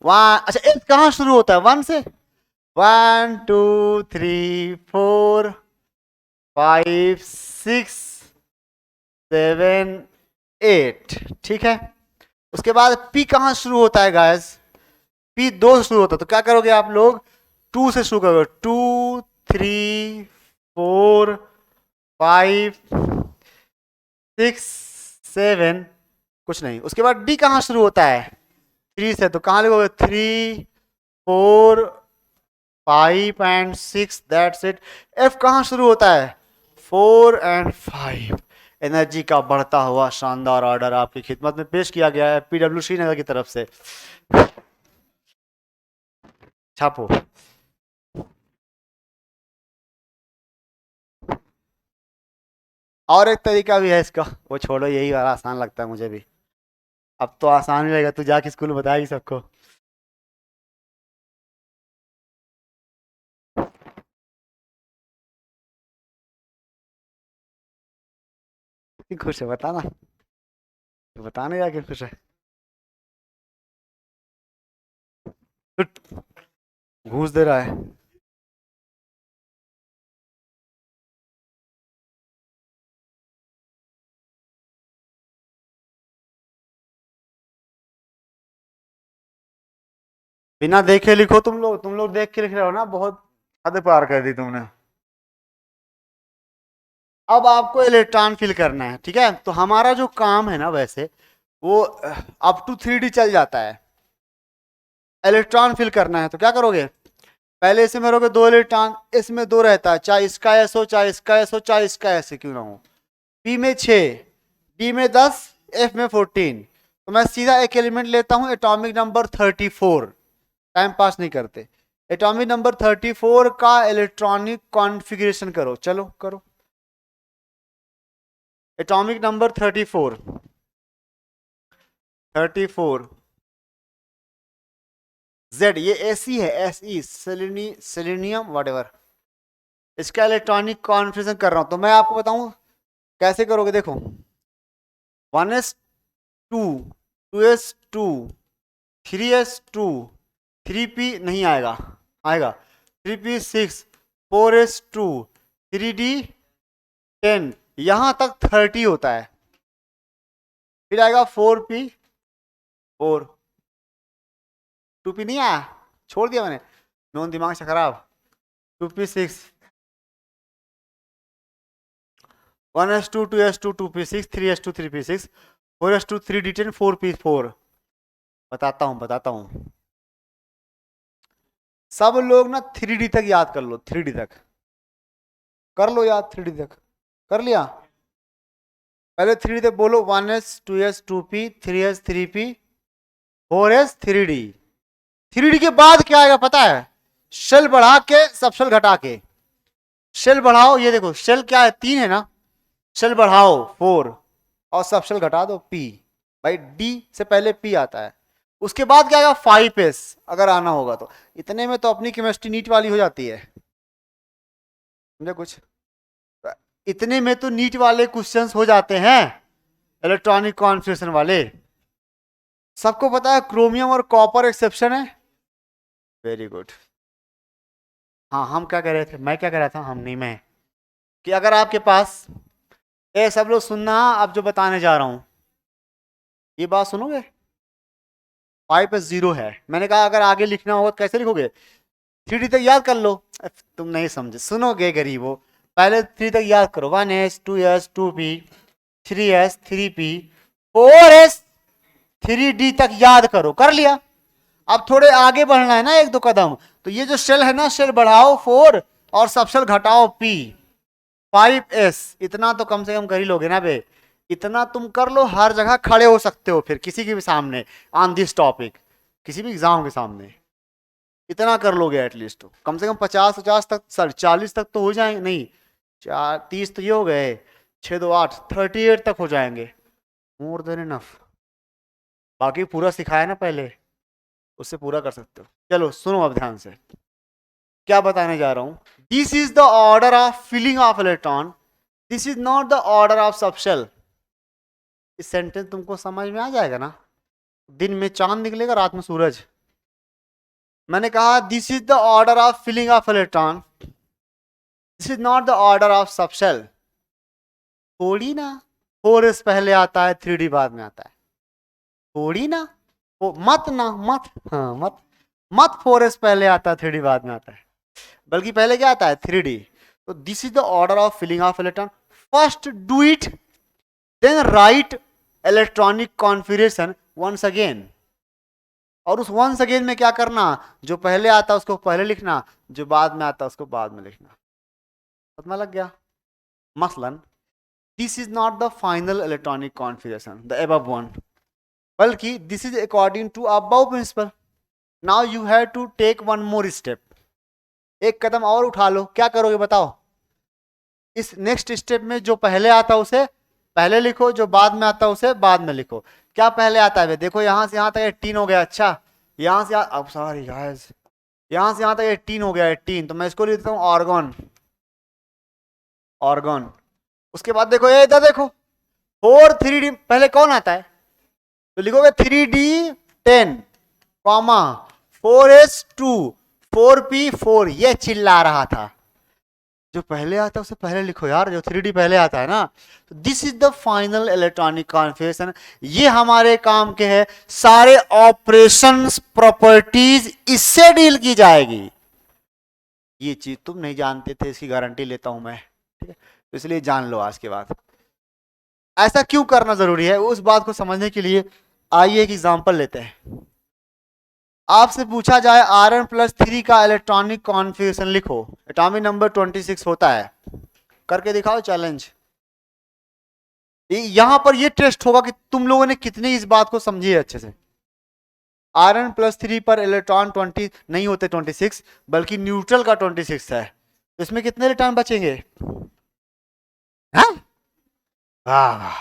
वन, अच्छा एफ कहां शुरू होता है, 1 से। 1 2 3 4 5 6 7 8, ठीक है। उसके बाद पी कहां शुरू होता है गाइस, पी 2 से शुरू होता है, तो क्या करोगे आप लोग, 2 से शुरू करोगे, 2 3 4 5 6 7, कुछ नहीं। उसके बाद डी कहां शुरू होता है, 3 से, तो कहां लिखोगे, 3 4 5 एंड 6, दैट्स इट। एफ कहां शुरू होता है, 4 एंड 5। एनर्जी का बढ़ता हुआ शानदार ऑर्डर आपकी खिदमत में पेश किया गया है पीडब्ल्यू श्रीनगर की तरफ से। छापो। और एक तरीका भी है इसका, वो छोड़ो, यही वाला आसान लगता है मुझे भी। अब तो आसान ही रहेगा, तू जाके स्कूल में बताएगी सबको। खुश है, बताना, बताने जाके खुश है। घूस दे रहा है। बिना देखे लिखो, तुम लोग देख के लिख रहे हो ना, बहुत हद पार कर दी तुमने। अब आपको इलेक्ट्रॉन फिल करना है, ठीक है। तो हमारा जो काम है ना, वैसे वो अप टू 3D चल जाता है। इलेक्ट्रॉन फिल करना है तो क्या करोगे, पहले इसमें रहोगे 2 इलेक्ट्रॉन, इसमें 2 रहता है, चाहे इसका एस हो, चाहे इसका एस हो, चाहे इसका एस क्यों ना हो। पी में 6, डी में 10, एफ में 14। तो मैं सीधा एक एलिमेंट लेता हूं, एटॉमिक नंबर 34, टाइम पास नहीं करते। एटॉमिक नंबर 34 का इलेक्ट्रॉनिक कॉन्फ़िगरेशन करो, चलो करो। एटॉमिक नंबर 34 जेड, ये एसी है, एसई सेलेनियम वॉट, इसका इलेक्ट्रॉनिक कॉन्फ़िगरेशन कर रहा हूं। तो मैं आपको बताऊं कैसे करोगे, देखो 1s2 2s2 3s2 3p नहीं आएगा, आएगा 3p6 4s2 3d10, यहां तक 30 होता है। फिर आएगा 4p4, 2p नहीं आया, छोड़ दिया मैंने, नॉन दिमाग से खराब। 2p6 1s2 2s2 2p6 3s2 3p6 4s2 3d10 4p4। बताता हूं। सब लोग ना 3D तक याद कर लो, 3D तक कर लो याद, 3D तक कर लिया। पहले 3D तक बोलो, 1s 2s 2p 3s 3p 4s 3d। 3D के बाद क्या आएगा पता है, शेल बढ़ा के सब शेल घटा के, शेल बढ़ाओ, ये देखो शेल क्या है, 3 है ना, शेल बढ़ाओ 4 और सब शेल घटा दो p। भाई d से पहले p आता है, उसके बाद क्या आएगा 5s, अगर आना होगा तो। इतने में तो अपनी केमिस्ट्री नीट वाली हो जाती है, समझे कुछ, इतने में तो नीट वाले क्वेश्चंस हो जाते हैं, इलेक्ट्रॉनिक कॉन्फ़िगरेशन वाले। सबको पता है क्रोमियम और कॉपर एक्सेप्शन है, वेरी गुड। हाँ हम क्या कह रहे थे, मैं क्या कह रहा था, हम नहीं मैं, कि अगर आपके पास, ये सब लोग सुनना, अब जो बताने जा रहा हूं ये बात सुनोगे। 5s0 है, मैंने कहा अगर आगे लिखना होगा तो कैसे लिखोगे, 3D तक याद कर लो। तुम नहीं समझे, सुनोगे गरीबो, पहले 3 तक याद करो, 1s 2s 2p 3s 3p 4s 3d तक याद करो, कर लिया। अब थोड़े आगे बढ़ना है ना, 1 2 कदम, तो ये जो शेल है ना, शेल बढ़ाओ 4 और सब शेल घटाओ p, 5s, इतना तो कम से कम कर ही लोगे ना बे, इतना तुम कर लो, हर जगह खड़े हो सकते हो फिर किसी के भी सामने, ऑन दिस टॉपिक, किसी भी एग्जाम के सामने। इतना कर लोगे एटलीस्ट, तो कम से कम 50 तक, सॉरी 40 तक तो हो जाएंगे, नहीं 30 तो ये हो गए, 6 2 8, 38 तक हो जाएंगे, मोर देन इनफ। बाकी पूरा सिखाया ना पहले, उससे पूरा कर सकते हो। चलो सुनो अब ध्यान से, क्या बताने जा रहा हूं। This is the order of filling of electron, this is not the order of subshell. इस सेंटेंस तुमको समझ में आ जाएगा ना। दिन में चांद निकलेगा, रात में सूरज। मैंने कहा this is the order of filling of electron, this is not the order of subshell. थोड़ी ना 4s पहले आता है 3D बाद में आता है, थोड़ी ना, वो मत ना मत, हाँ मत मत 4s पहले आता है 3D बाद में आता है, बल्कि पहले क्या आता है 3D। तो this is the order of filling of electron, first do it then write electronic configuration once again. और उस वंस अगेन में क्या करना, जो पहले आता है उसको पहले लिखना, जो बाद में आता है उसको बाद में लिखना। पता लग गया। मसलन this is not the final electronic configuration the above one, बल्कि this is according to Aufbau principle. Now you have to take one more step, एक कदम और उठा लो। क्या करोगे बताओ। इस नेक्स्ट स्टेप में जो पहले आता है उसे पहले लिखो, जो बाद में आता है उसे बाद में लिखो। क्या पहले आता है, देखो यहां से यहां तक 18 हो गया। अच्छा यहां से अब सॉरी गाइस, यहां से यहां तक 18 हो गया, 18, तो मैं इसको लिख देता हूं ऑर्गन, ऑर्गन। उसके बाद देखो ये इधर देखो 4 3D, पहले कौन आता है, तो लिखोगे 3D10 कॉमा 4s2 4p4। ये चिल्ला रहा था, जो पहले आता है उसे पहले लिखो यार, जो 3D पहले आता है ना। तो this is the final electronic configuration. ये हमारे काम के है, सारे ऑपरेशंस प्रॉपर्टीज इससे डील की जाएगी। ये चीज तुम नहीं जानते थे, इसकी गारंटी लेता हूं मैं, ठीक है, तो इसलिए जान लो आज के बाद। ऐसा क्यों करना जरूरी है, उस बात को समझने के लिए आइए एक एग्जांपल लेते हैं। आपसे पूछा जाए Rn+3 का इलेक्ट्रॉनिक कॉन्फ़िगरेशन लिखो, एटॉमिक नंबर 26 होता है, करके दिखाओ चैलेंज। यहां पर ये टेस्ट होगा कि तुम लोगों ने कितनी इस बात को समझी है अच्छे से। Rn+3 पर इलेक्ट्रॉन 20 नहीं होते 26, बल्कि न्यूट्रल का 26 है, तो इसमें कितने इलेक्ट्रॉन बचेंगे। हाँ? वाह वाह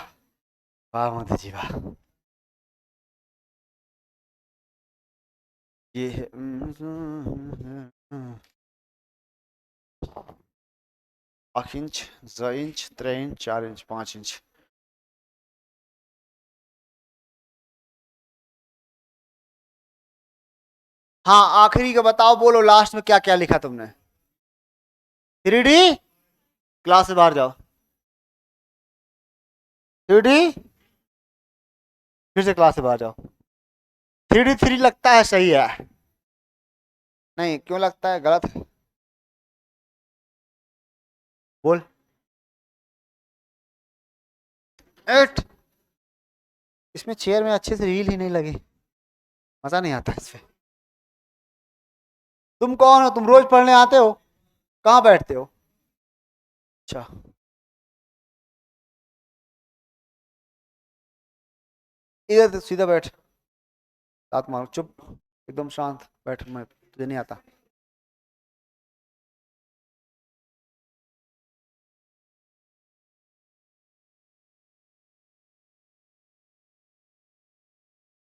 वाह मोदी जी वाह। ये है 1 inch 2 inch 3 inch 4 inch 5 inch. हाँ आखिरी का बताओ, बोलो लास्ट में क्या क्या लिखा तुमने। 3D, क्लास से बाहर जाओ। 3D, फिर से क्लास से बाहर जाओ। 3D3 लगता है सही है, नहीं क्यों लगता है गलत, बोल। 8, इसमें चेयर में अच्छे से रील ही नहीं लगी, मजा नहीं आता इसमें। तुम कौन हो, तुम रोज पढ़ने आते हो, कहाँ बैठते हो। अच्छा इधर सीधा बैठ, साथ मारो, चुप एकदम शांत बैठ, मैं तुझे नहीं आता।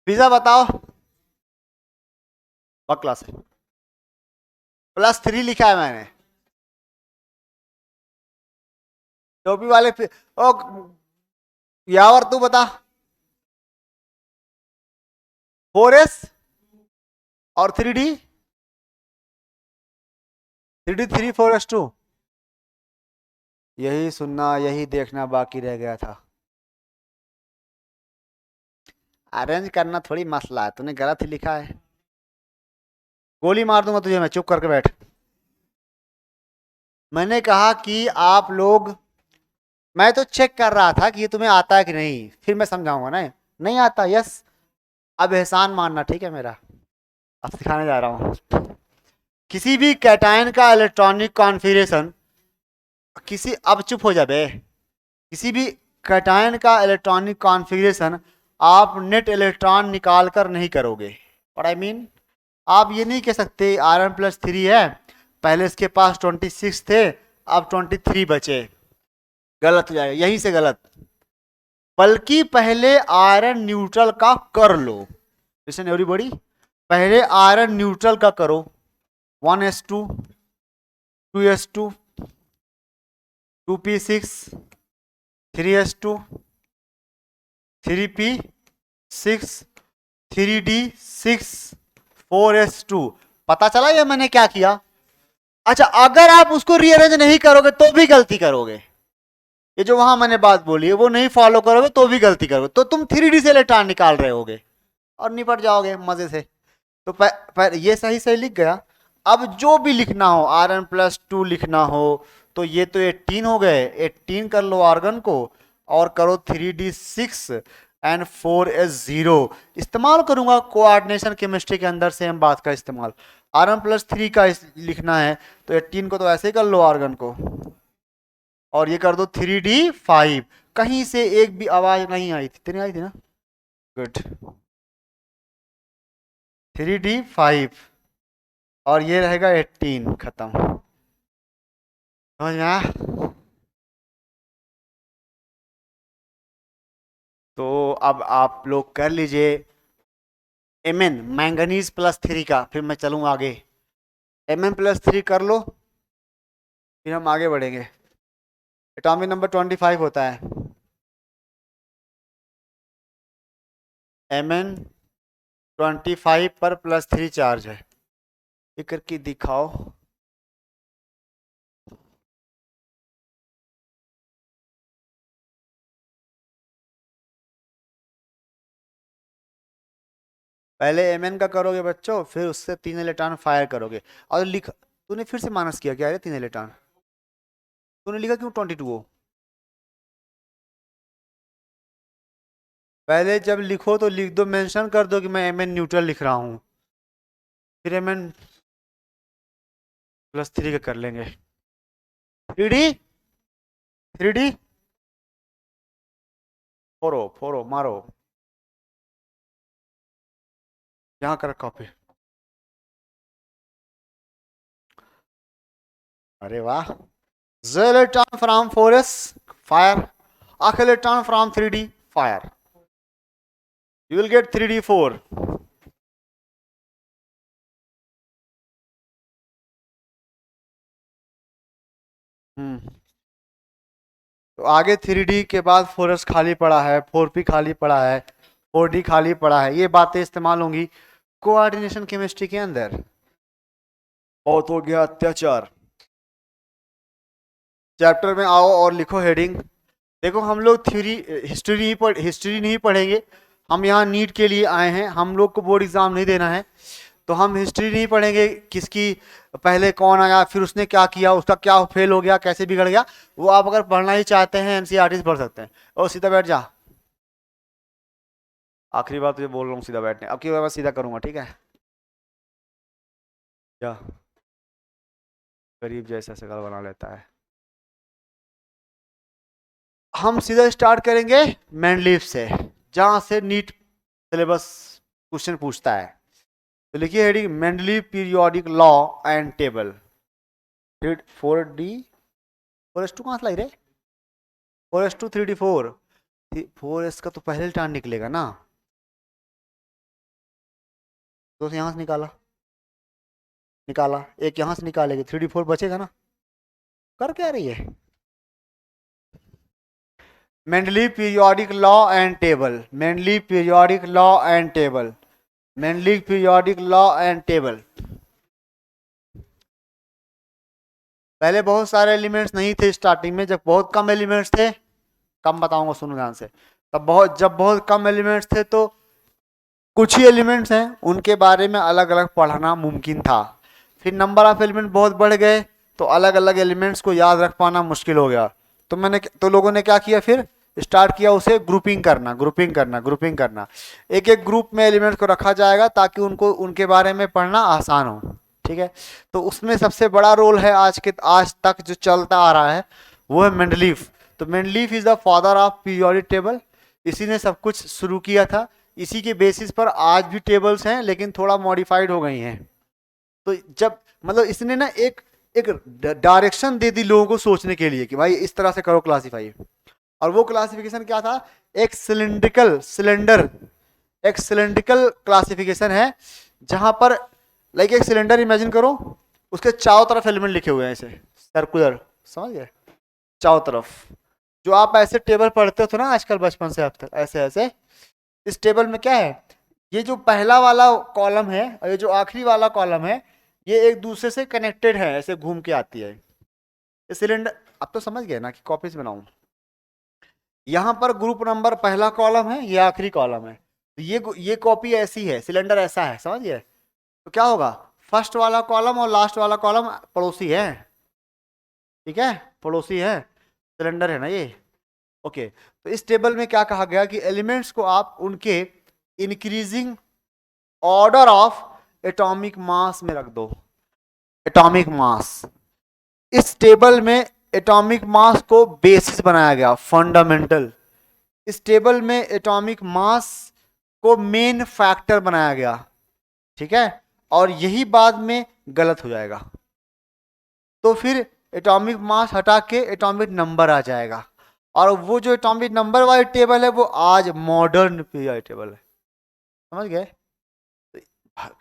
पिज्जा बताओ, क्लास है +3 लिखा है मैंने। टोपी वाले ओ यावर तू बता, 4s और 3D, 3D3 4s2। यही सुनना यही देखना बाकी रह गया था। अरेंज करना थोड़ी मसला है, तूने गलत ही लिखा है, गोली मार दूंगा तुझे मैं, चुप करके बैठ। मैंने कहा कि आप लोग, मैं तो चेक कर रहा था कि ये तुम्हें आता है कि नहीं, फिर मैं समझाऊंगा ना। नहीं आता, यस, अब एहसान मानना, ठीक है मेरा, अब सिखाने जा रहा हूं। किसी भी कैटायन का इलेक्ट्रॉनिक कॉन्फ़िगरेशन, किसी, अब चुप हो जा बे, किसी भी कैटायन का इलेक्ट्रॉनिक कॉन्फ़िगरेशन आप नेट इलेक्ट्रॉन निकाल कर नहीं करोगे। व्हाट आई मीन, आप ये नहीं कह सकते Rn+3 है, पहले इसके पास 26 थे, अब 23 बचे, गलत हो जाएगा, यहीं से गलत। बल्कि पहले आयरन न्यूट्रल का कर लो। लिसन एवरीबॉडी, पहले आयरन न्यूट्रल का करो। 1s2, 2s2, 2p6, 3s2, 3p6, 3d6, 4s2। पता चला ये मैंने क्या किया? अच्छा, अगर आप उसको रीअरेंज नहीं करोगे तो भी गलती करोगे, ये जो वहां मैंने बात बोली है वो नहीं फॉलो करोगे तो भी गलती करोगे, तो तुम 3D से इलेक्ट्रॉन निकाल रहे होगे और निपट जाओगे मजे से। तो ये सही सही लिख गया। अब जो भी लिखना हो, Rn+2 लिखना हो, तो ये तो 18 हो गए, 18 कर लो आर्गन को और करो 3d6 एंड 4s0। इस्तेमाल करूंगा कोऑर्डिनेशन केमिस्ट्री के अंदर सेम बात का इस्तेमाल। Rn+3 का लिखना है तो 18 को तो ऐसे ही कर लो आर्गन को, और ये कर दो 3d5। कहीं से एक भी आवाज नहीं आई थी, तेरी आई थी ना? गुड। 3d5 और ये रहेगा 18, खत्म। समझ में आया? तो अब आप लोग कर लीजिए Mn मैंगनीज +3 का, फिर मैं चलूँ आगे। Mn+3 कर लो, फिर हम आगे बढ़ेंगे। एटॉमिक नंबर 25 होता है। Mn 25 पर +3 चार्ज है, ये करके दिखाओ। पहले Mn का करोगे बच्चों, फिर उससे 3 इलेक्ट्रॉन फायर करोगे। और लिख, तूने फिर से माइनस किया क्या? 3 इलेक्ट्रॉन तूने लिखा क्यों 22 हो? पहले जब लिखो तो लिख दो, मेंशन कर दो कि मैं Mn न्यूट्रल लिख रहा हूं, फिर Mn+3 का कर लेंगे। 3D 3D, फोरो फोरो मारो, यहाँ कर कॉपी। अरे वाह। Z electron from 4s fire, Ach electron from 3D fire, you will get 3d4। तो आगे 3D के बाद 4s खाली पड़ा है, 4p खाली पड़ा है, 4d खाली पड़ा है, ये बातें इस्तेमाल होंगी कोऑर्डिनेशन केमिस्ट्री के अंदर। बहुत हो गया अत्याचार। चैप्टर में आओ और लिखो हेडिंग। देखो हम लोग हिस्ट्री नहीं पढ़ेंगे, हम यहाँ नीट के लिए आए हैं, हम लोग को बोर्ड एग्जाम नहीं देना है, तो हम हिस्ट्री नहीं पढ़ेंगे किसकी पहले कौन आया, फिर उसने क्या किया, उसका क्या फेल हो गया, कैसे बिगड़ गया। वो आप अगर पढ़ना ही चाहते हैं एनसीईआरटी से पढ़ सकते हैं। और सीधा बैठ जा, आखिरी बात तुझे बोल रहा हूँ, सीधा बैठने। अब की बार मैं सीधा करूंगा, ठीक है? क्या गरीब जैसा शक्ल बना लेता है। हम सीधा स्टार्ट करेंगे मैंडलीव से, जहां से नीट सिलेबस क्वेश्चन पूछता है। तो लिखिए heading, Mendeleev periodic law and table. 4D 4s2 कहाँ से लाई रे? 4s2 3D4, 4s का तो पहले टर्न निकलेगा ना, तो यहाँ से निकाला, एक यहाँ से निकालेंगे, 3D4 बचेगा ना। कर क्या रही है? Mendeleev periodic law and table, Mendeleev periodic law and table, Mendeleev periodic law and table. पहले बहुत सारे एलिमेंट्स नहीं थे स्टार्टिंग में, जब बहुत कम एलिमेंट्स थे, कम बताऊंगा सुनो ध्यान से, जब बहुत कम एलिमेंट्स थे तो कुछ ही एलिमेंट्स हैं उनके बारे में अलग अलग पढ़ना मुमकिन था। फिर नंबर ऑफ एलिमेंट बहुत बढ़ गए तो अलग अलग एलिमेंट्स को याद रख पाना मुश्किल हो गया। तो लोगों ने क्या किया, फिर स्टार्ट किया उसे ग्रुपिंग करना। एक एक ग्रुप में एलिमेंट्स को रखा जाएगा ताकि उनको उनके बारे में पढ़ना आसान हो, ठीक है? तो उसमें सबसे बड़ा रोल है आज तक जो चलता आ रहा है वो है मेंडलीव। तो Mendeleev is the father of periodic table, इसी ने सब कुछ शुरू किया था, इसी के बेसिस पर आज भी टेबल्स हैं, लेकिन थोड़ा मॉडिफाइड हो गई हैं। तो जब मतलब इसने ना एक एक डायरेक्शन दे दी लोगों को सोचने के लिए कि भाई इस तरह से करो क्लासीफाई। और वो क्लासिफिकेशन क्या था? एक सिलेंड्रिकल क्लासिफिकेशन है, जहां पर लाइक एक सिलेंडर इमेजिन करो, उसके चारों तरफ एलिमेंट लिखे हुए हैं ऐसे सर्कुलर, समझ गए? चारों तरफ जो आप ऐसे टेबल पढ़ते थे ना आजकल बचपन से अब तक, ऐसे ऐसे इस टेबल में क्या है, ये जो पहला वाला कॉलम है और ये जो आखिरी वाला कॉलम है, ये एक दूसरे से कनेक्टेड है, ऐसे घूम के आती है ये सिलेंडर। अब तो समझ गए ना कि कॉपीज बनाऊं। यहां पर ग्रुप नंबर पहला कॉलम है, ये आखिरी कॉलम है, तो ये कॉपी ऐसी है, सिलेंडर ऐसा है, समझ गए? तो क्या होगा, फर्स्ट वाला कॉलम और लास्ट वाला कॉलम पड़ोसी है, ठीक है, पड़ोसी है, सिलेंडर है ना ये। ओके, तो इस टेबल में क्या कहा गया कि एलिमेंट्स को आप उनके increasing order of atomic mass में रख दो। एटॉमिक मास, इस टेबल में एटॉमिक मास को बेसिस बनाया गया, फंडामेंटल। इस टेबल में एटॉमिक मास को मेन फैक्टर बनाया गया, ठीक है, और यही बाद में गलत हो जाएगा। तो फिर एटॉमिक मास हटा के एटॉमिक नंबर आ जाएगा, और वो जो एटॉमिक नंबर वाली टेबल है वो आज मॉडर्न पीरियड टेबल है, समझ गए?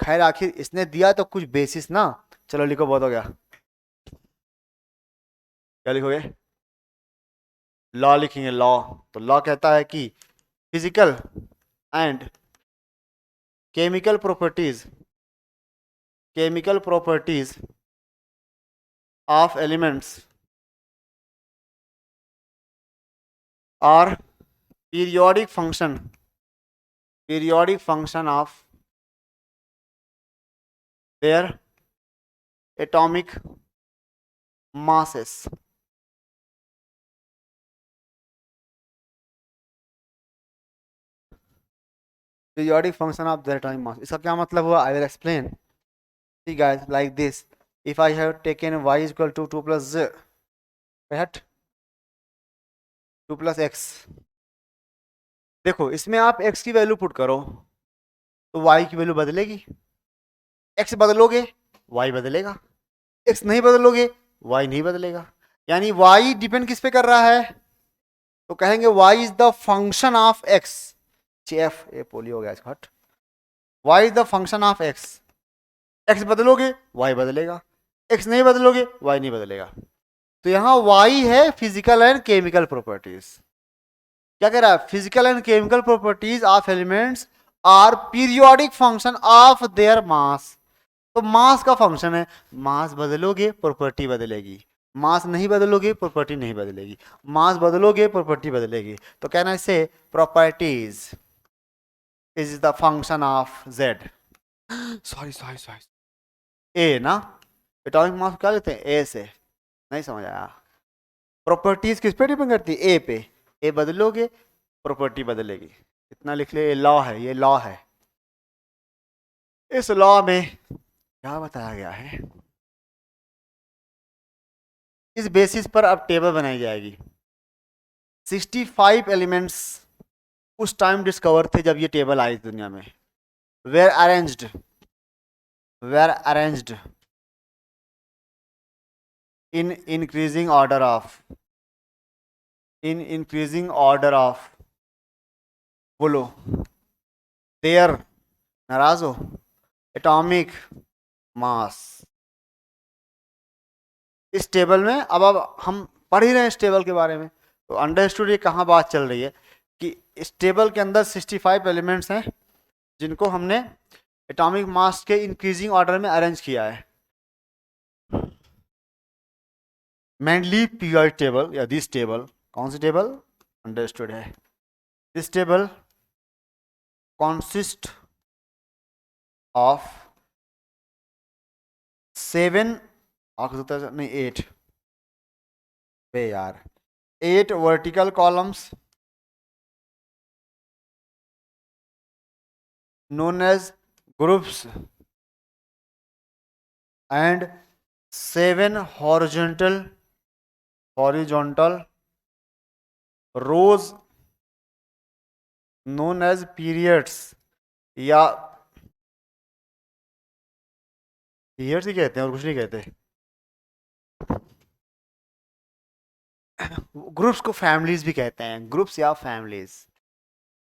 खैर आखिर इसने दिया तो कुछ बेसिस ना। चलो लिखो, बहुत हो गया। क्या लिखोगे? लॉ लिखेंगे, लॉ। तो लॉ कहता है कि physical and chemical properties of elements are periodic function of their atomic masses. Periodic function of their atomic mass, इसका क्या मतलब हुआ? I will explain. See guys, like this, if I have taken y is equal to 2 plus z, right, 2 plus x, देखो इसमें आप x की value put करो तो y की वैल्यू बदलेगी, x बदलोगे y बदलेगा, x नहीं बदलोगे y नहीं बदलेगा। यानी y डिपेंड किस पे कर रहा है? तो कहेंगे y is the function of x। Chef ये पोली हो गया इसका, हट। y is the function of x, x बदलोगे y बदलेगा, x नहीं बदलोगे y नहीं बदलेगा। तो यहां y है फिजिकल एंड केमिकल प्रॉपर्टीज। क्या कह रहा है? Physical and chemical properties of elements are periodic function of their mass. तो मास का फंक्शन है, मास बदलोगे प्रॉपर्टी बदलेगी, मास नहीं बदलोगे प्रॉपर्टी नहीं बदलेगी, मास बदलोगे प्रॉपर्टी बदलेगी। तो कहना है इससे properties is the function of Z. Sorry A ना, एटॉमिक मास क्या लेते हैं? ए से। नहीं समझ आया? प्रॉपर्टीज किस पे डिपेंड करती है? ए पे। ए बदलोगे प्रॉपर्टी बदलेगी। इतना लिख ले, लॉ है, ये लॉ है। इस लॉ में क्या बताया गया है, इस बेसिस पर अब टेबल बनाई जाएगी। 65 एलिमेंट्स उस टाइम डिस्कवर थे जब ये टेबल आई दुनिया में। Were arranged in increasing order of बोलो, देयर, नाराज हो, एटॉमिक मास। इस टेबल में अब हम पढ़ ही रहे हैं इस टेबल के बारे में, तो अंडरस्टूड ये कहाँ बात चल रही है कि इस टेबल के अंदर 65 एलिमेंट्स हैं जिनको हमने एटॉमिक मास के इंक्रीजिंग ऑर्डर में अरेंज किया है। मेनली पीरियोडिक टेबल या दिस टेबल, कौन सी टेबल? अंडरस्टूड है। दिस टेबल कॉन्सिस्ट ऑफ 7 नहीं 8 बे यार 8 vertical columns known as groups and 7 horizontal rows known as periods, या पीरियड्स ही कहते हैं और कुछ नहीं कहते। ग्रुप्स को फैमिलीज भी कहते हैं, ग्रुप्स या फैमिलीज।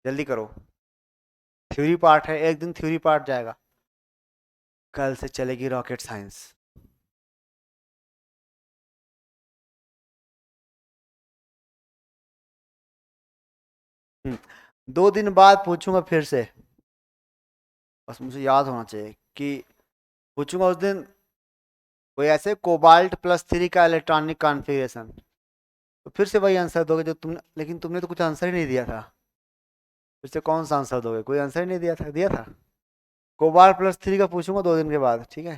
जल्दी करो, थ्योरी पार्ट है, एक दिन थ्योरी पार्ट जाएगा, कल से चलेगी रॉकेट साइंस। हम्म, 2 दिन बाद पूछूंगा फिर से, बस मुझे याद होना चाहिए कि पूछूंगा उस दिन कोई ऐसे कोबाल्ट+3 का इलेक्ट्रॉनिक कॉन्फ़िगरेशन, तो फिर से वही आंसर दोगे जो तुमने, लेकिन तुमने तो कुछ आंसर ही नहीं दिया था। फिर से कौन सा आंसर दोगे, कोई आंसर ही नहीं दिया था, दिया था। कोबाल्ट+3 का पूछूंगा 2 दिन के बाद, ठीक है,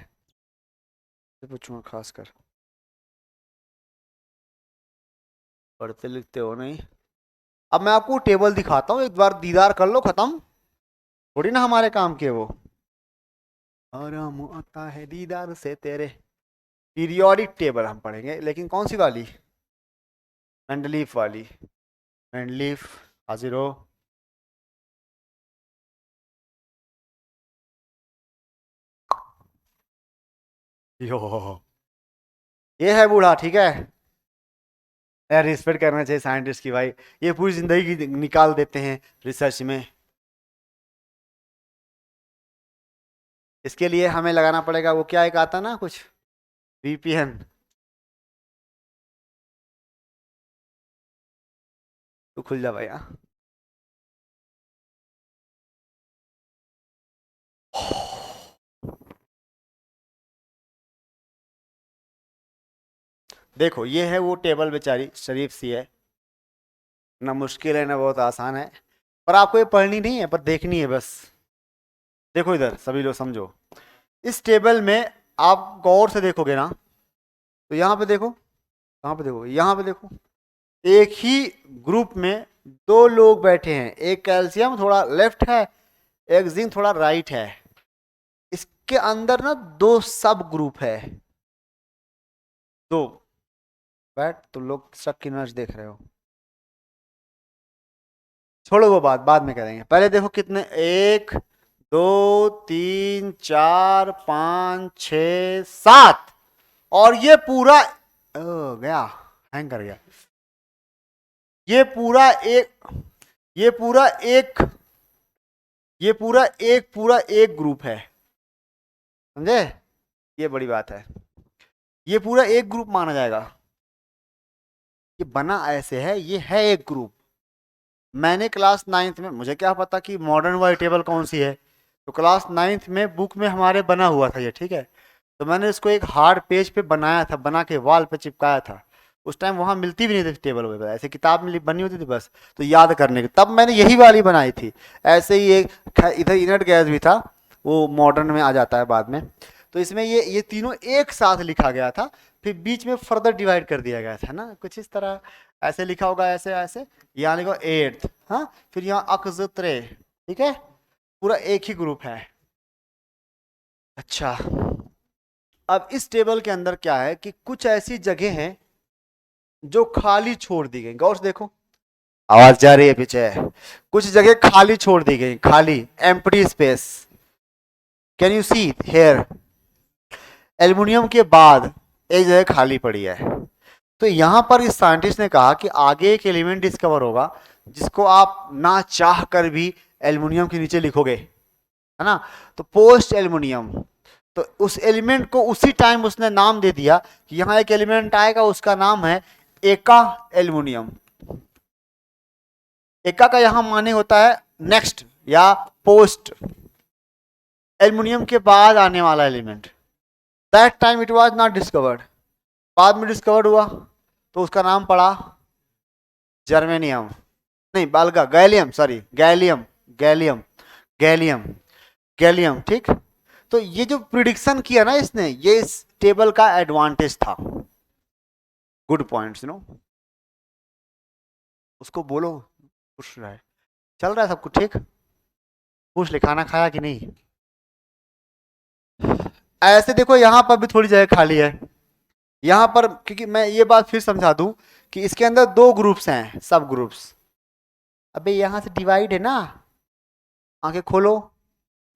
फिर पूछूंगा खासकर। पढ़ते लिखते हो नहीं। अब मैं आपको टेबल दिखाता हूँ, एक बार दीदार कर लो, खत्म थोड़ी ना हमारे काम के वो। आराम आता है दीदार से तेरे। पीरियोडिक टेबल हम पढ़ेंगे, लेकिन कौन सी वाली, मेंडलीफ वाली। मेंडलीफ हाजिर हो। यो, ये है बूढ़ा, ठीक है यार, रिस्पेक्ट करना चाहिए साइंटिस्ट की भाई, ये पूरी जिंदगी की निकाल देते हैं रिसर्च में। इसके लिए हमें लगाना पड़ेगा वो, क्या एक आता ना कुछ, वीपीएन। तो खुल जा भाई, हाँ। देखो ये है वो टेबल, बेचारी शरीफ सी है, ना मुश्किल है ना बहुत आसान है, पर आपको ये पढ़नी नहीं है, पर देखनी है बस। देखो इधर सभी लोग समझो, इस टेबल में आप गौर से देखोगे ना, तो यहाँ पे देखो, कहाँ पे देखो, यहाँ पे देखो, एक ही ग्रुप में 2 लोग बैठे हैं, एक कैल्शियम थोड़ा लेफ्ट है, एक जिंक थोड़ा राइट है। इसके अंदर ना 2 सब ग्रुप है, 2। बैठ, तुम लोग शक की नजर देख रहे हो, छोड़ो वो बात, बाद में करेंगे, पहले देखो कितने, 1 2 3 4 5 6 7, और ये पूरा गया, हैंग कर गया, ये पूरा एक, ये पूरा एक, ये पूरा एक ग्रुप है, समझे, ये बड़ी बात है, ये पूरा एक ग्रुप माना जाएगा, ये बना ऐसे है, ये है एक ग्रुप। मैंने क्लास 9th में, मुझे क्या पता कि मॉडर्न वाइट टेबल कौन सी है, तो क्लास 9th में बुक में हमारे बना हुआ था ये, ठीक है, तो मैंने इसको एक हार्ड पेज पे बनाया था, बना के वॉल पे चिपकाया था। उस टाइम वहां मिलती भी नहीं थी टेबल वगैरह, ऐसे किताब में बनी होती थी बस, तो याद करने की, तब मैंने यही वाली बनाई थी। ऐसे ही एक इधर इनर्ट गैस भी था, वो मॉडर्न में आ जाता है बाद में। तो इसमें ये तीनों एक साथ लिखा गया था, फिर बीच में फर्दर डिवाइड कर दिया गया था ना, कुछ इस तरह ऐसे लिखा होगा, ऐसे ऐसे, यहाँ लिखो 8th, हाँ, फिर यहाँ अक्ज़त्रे, ठीक है, पूरा एक ही ग्रुप है। अच्छा, अब इस टेबल के अंदर क्या है कि कुछ ऐसी जगह हैं जो खाली छोड़ दी गई, गौर से देखो, आवाज जा रही है पीछे, कुछ जगह खाली छोड़ दी गई, खाली, empty space, can you see here, aluminium के बाद एक जगह खाली पड़ी है। तो यहां पर इस साइंटिस्ट ने कहा कि आगे एक एलिमेंट डिस्कवर होगा जिसको आप ना चाह कर भी एल्युमिनियम के नीचे लिखोगे, है ना, तो पोस्ट एल्युमिनियम। तो उस एलिमेंट को उसी टाइम उसने नाम दे दिया कि यहां एक एलिमेंट आएगा, उसका नाम है एका एल्युमिनियम। एका का यहां माने होता है नेक्स्ट या पोस्ट, एल्युमिनियम के बाद आने वाला element. That time it was not discovered, बाद में डिस्कवर्ड हुआ, तो उसका नाम पड़ा जर्मेनियम, नहीं बालगा, gallium, sorry gallium, gallium, gallium, gallium, ठीक। तो ये जो प्रिडिक्शन किया ना इसने, ये इस टेबल का एडवांटेज था। गुड पॉइंट्स, नो, उसको बोलो, पूछ रहा है, चल रहा है सब कुछ ठीक, पूछ ले खाना खाया कि नहीं। ऐसे देखो यहाँ पर भी थोड़ी जगह खाली है, यहाँ पर, क्योंकि मैं ये बात फिर समझा दूं कि इसके अंदर 2 ग्रुप्स हैं, सब ग्रुप्स, अबे यहाँ से डिवाइड है ना, आंखें खोलो,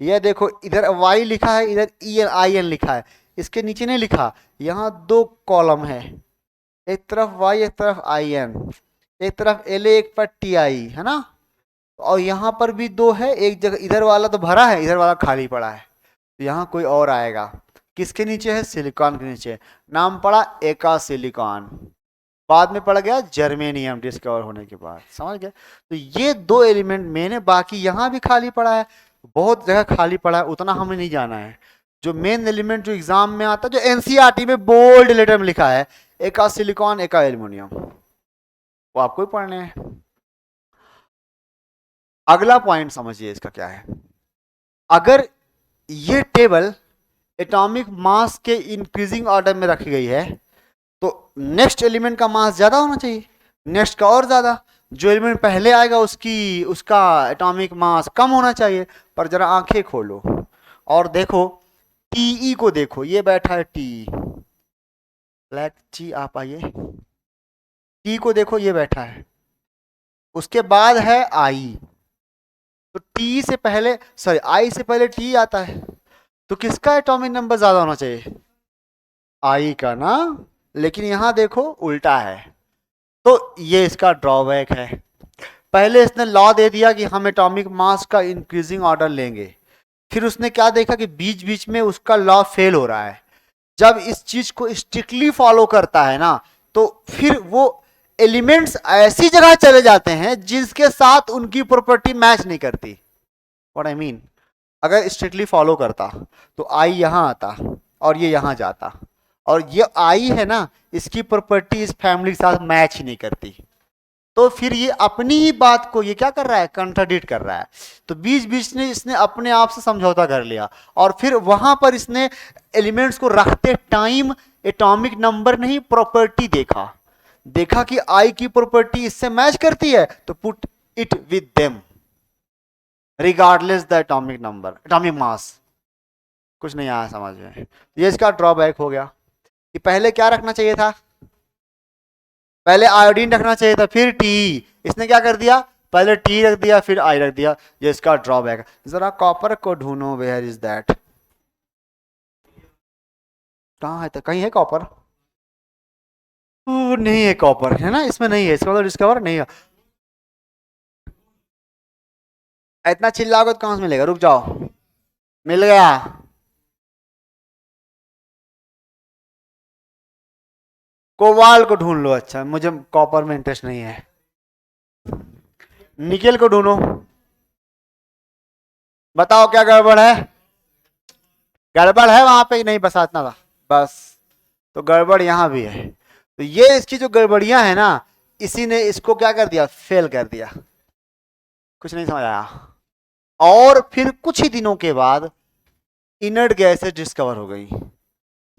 ये देखो इधर y लिखा है, इधर IN लिखा है, इसके नीचे नहीं लिखा, यहाँ दो कॉलम है, एक तरफ y एक तरफ IN, एक तरफ LA एक पर TI है ना, और यहाँ पर भी दो है, एक जगह इधर वाला तो भरा है, इधर वाला खाली पड़ा है, तो यहाँ कोई और आएगा, किसके नीचे है, सिलिकॉन के नीचे, नाम पड़ा एका सिलिकॉन, बाद में पड़ गया जर्मेनियम डिस्कवर होने के बाद, समझ गए। तो ये दो एलिमेंट मेन है, बाकी यहाँ भी खाली पड़ा है, बहुत जगह खाली पड़ा है, उतना हमें नहीं जाना है। जो मेन एलिमेंट जो एग्जाम में आता है, जो एनसीईआरटी में बोल्ड लेटर में लिखा है, एका सिलिकॉन एका एल्युमिनियम, वो आपको ही पढ़ने हैं। अगला पॉइंट समझिए इसका क्या है, अगर ये टेबल एटॉमिक मास के इंक्रीजिंग ऑर्डर में रखी गई है, तो नेक्स्ट एलिमेंट का मास ज्यादा होना चाहिए, नेक्स्ट का और ज्यादा, जो एलिमेंट पहले आएगा उसका एटॉमिक मास कम होना चाहिए। पर जरा आंखें खोलो और देखो, टीई को देखो, ये बैठा है टी, ब्लैक ची आप आइए, टी को देखो ये बैठा है, उसके बाद है आई, तो टी से पहले सॉरी आई से पहले टी आता है, तो किसका एटॉमिक नंबर ज्यादा होना चाहिए, आई का ना, लेकिन यहां देखो उल्टा है, तो ये इसका ड्रॉबैक है। पहले इसने लॉ दे दिया कि हम एटॉमिक मास का इंक्रीजिंग ऑर्डर लेंगे, फिर उसने क्या देखा कि बीच बीच में उसका लॉ फेल हो रहा है, जब इस चीज को स्ट्रिक्टली फॉलो करता है ना, तो फिर वो एलिमेंट्स ऐसी जगह चले जाते हैं जिसके साथ उनकी प्रॉपर्टी मैच नहीं करती। व्हाट आई मीन, अगर स्ट्रिक्टली फॉलो करता तो आई यहां आता और ये यहां जाता, और ये आई है ना, इसकी प्रॉपर्टी इस फैमिली के साथ मैच ही नहीं करती, तो फिर ये अपनी ही बात को ये क्या कर रहा है, कंट्राडिक्ट कर रहा है। तो बीच बीच में इसने अपने आप से समझौता कर लिया, और फिर वहां पर इसने एलिमेंट्स को रखते टाइम एटॉमिक नंबर नहीं प्रॉपर्टी देखा, देखा कि आई की प्रॉपर्टी इससे मैच करती है, तो put it with them regardless the atomic number atomic mass. कुछ नहीं आया समझ में, ये इसका ड्रॉबैक हो गया कि पहले क्या रखना चाहिए था, पहले आयोडीन रखना चाहिए था फिर टी, इसने क्या कर दिया, पहले टी रख दिया फिर आई रख दिया, ये इसका ड्रॉबैक है। जरा कॉपर को ढूंढो, वेयर इज दैट, कहाँ है, तो कहीं है कॉपर, नहीं है कॉपर है ना, इसमें नहीं है, इसका मतलब डिस्कवर नहीं है। इतना चिल्लाओगे तो कहां से मिलेगा, रुक जाओ, मिल गया, कोबाल्ट को ढूंढ लो, अच्छा मुझे कॉपर में इंटरेस्ट नहीं है, निकेल को ढूंढो, बताओ क्या गड़बड़ है, गड़बड़ है वहां पे नहीं, बस इतना था बस, तो गड़बड़ यहां भी है, तो ये इसकी जो गड़बड़ियां है ना, इसी ने इसको क्या कर दिया, फेल कर दिया, कुछ नहीं समझ आया। और फिर कुछ ही दिनों के बाद इनर्ट गैसेस डिस्कवर हो गई,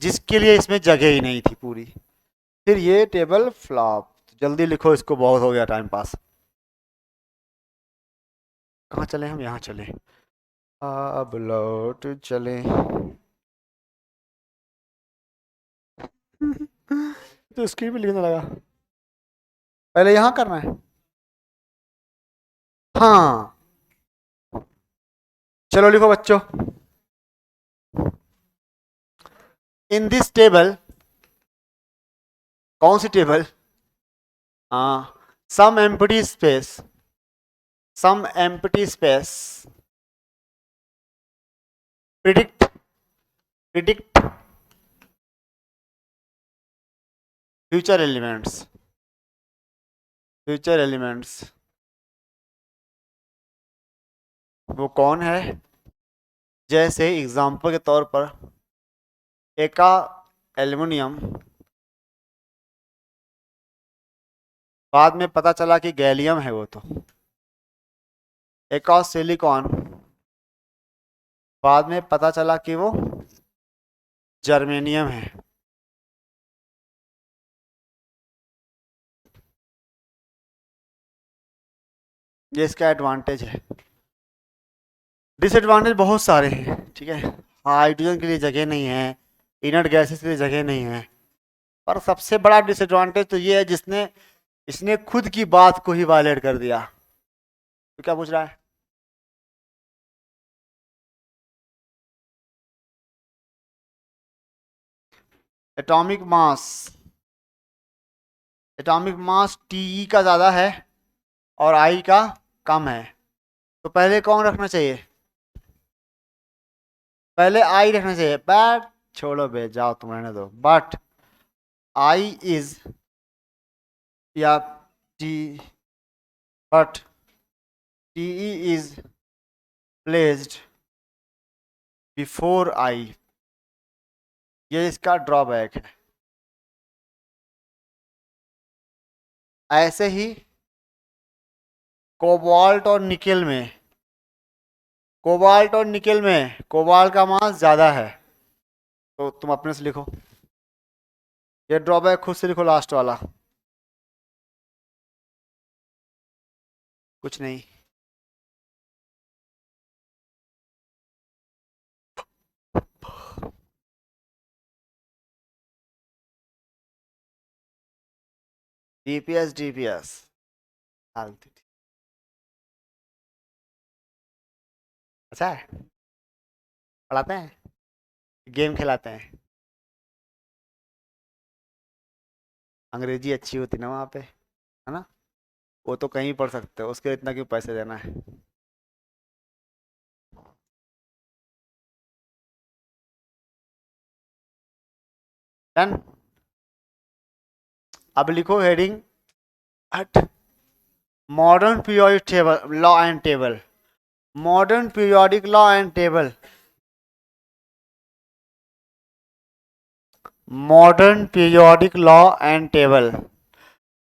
जिसके लिए इसमें जगह ही नहीं थी पूरी, फिर ये टेबल फ्लॉप। जल्दी लिखो इसको, बहुत हो गया टाइम पास। कहाँ चले हम, यहाँ चले, अब लौट चले तो स्क्रीन पे लिखने लगा, पहले यहाँ करना है, हाँ चलो लिखो बच्चों, इन दिस टेबल, कौन सी टेबल, हाँ some empty space, some empty space, predict future elements, वो कौन है, जैसे एग्जांपल के तौर पर एका एल्युमिनियम, बाद में पता चला कि गैलियम है वो, तो एका सिलिकॉन, बाद में पता चला कि वो जर्मेनियम है, ये इसका एडवांटेज है। डिसएडवांटेज बहुत सारे हैं, ठीक है, हाइड्रोजन के लिए जगह नहीं है, इनर्ट गैसेस के लिए जगह नहीं है, पर सबसे बड़ा डिसएडवांटेज तो ये है इसने खुद की बात को ही वायलेट कर दिया, तो क्या पूछ रहा है? Atomic mass, atomic mass T का ज़्यादा है और आई का कम है, तो पहले कौन रखना चाहिए? पहले आई रखना चाहिए, बट छोड़ो बे, जाओ तुम रहने दो। बट आई इज, या T, but T is placed before I, ये इसका ड्रॉबैक है। ऐसे ही कोबाल्ट और निकेल में, कोबाल्ट और निकेल में कोबाल्ट का मास ज्यादा है, तो तुम अपने से लिखो, ये ड्रॉबैक खुद से लिखो लास्ट वाला। कुछ नहीं, डीपीएस डीपीएस अच्छा है, पढ़ाते हैं, गेम खिलाते हैं। अंग्रेजी अच्छी होती ना वहाँ पे, है ना? वो तो कहीं पढ़ सकते हो, उसके लिए इतना क्यों पैसे देना है? डन। अब लिखो हेडिंग हट, modern periodic table law and table, modern periodic law and table, modern periodic law and table,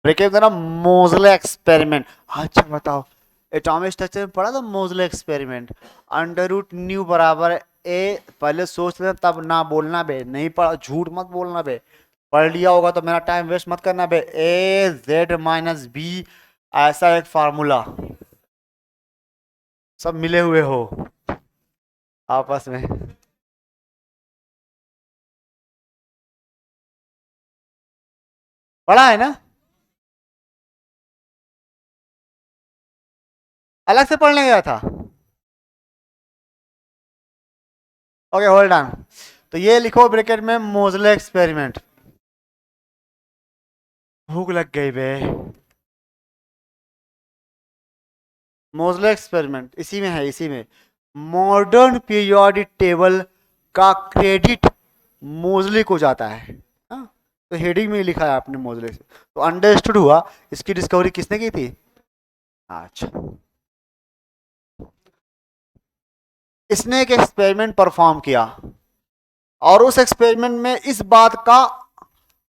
breakup देना, मोजले एक्सपेरिमेंट। अच्छा बताओ, एटॉमिक स्ट्रक्चर में पढ़ा था मोजले एक्सपेरिमेंट? अंडर रूट न्यू बराबर ए, पहले सोच लेना तब ना बोलना बे, नहीं पढ़ा झूठ मत बोलना बे, पढ़ लिया होगा तो मेरा टाइम वेस्ट मत करना बे। ए जेड माइनस बी, ऐसा एक फार्मूला, सब मिले हुए हो आपस में। पढ़ा है ना? अलग से पढ़ने गया था? ओके होल्ड ऑन, तो ये लिखो ब्रैकेट में मोजले एक्सपेरिमेंट। भूख लग गई बे। मोजले एक्सपेरिमेंट इसी में है, इसी में मॉडर्न पीरियोडिक टेबल का क्रेडिट मोजले को जाता है। हाँ? तो हेडिंग में ही लिखा है आपने मोजले से, तो अंडरस्टूड हुआ इसकी डिस्कवरी किसने की थी। अच्छा, इसने एक एक्सपेरिमेंट परफॉर्म किया और उस एक्सपेरिमेंट में इस बात का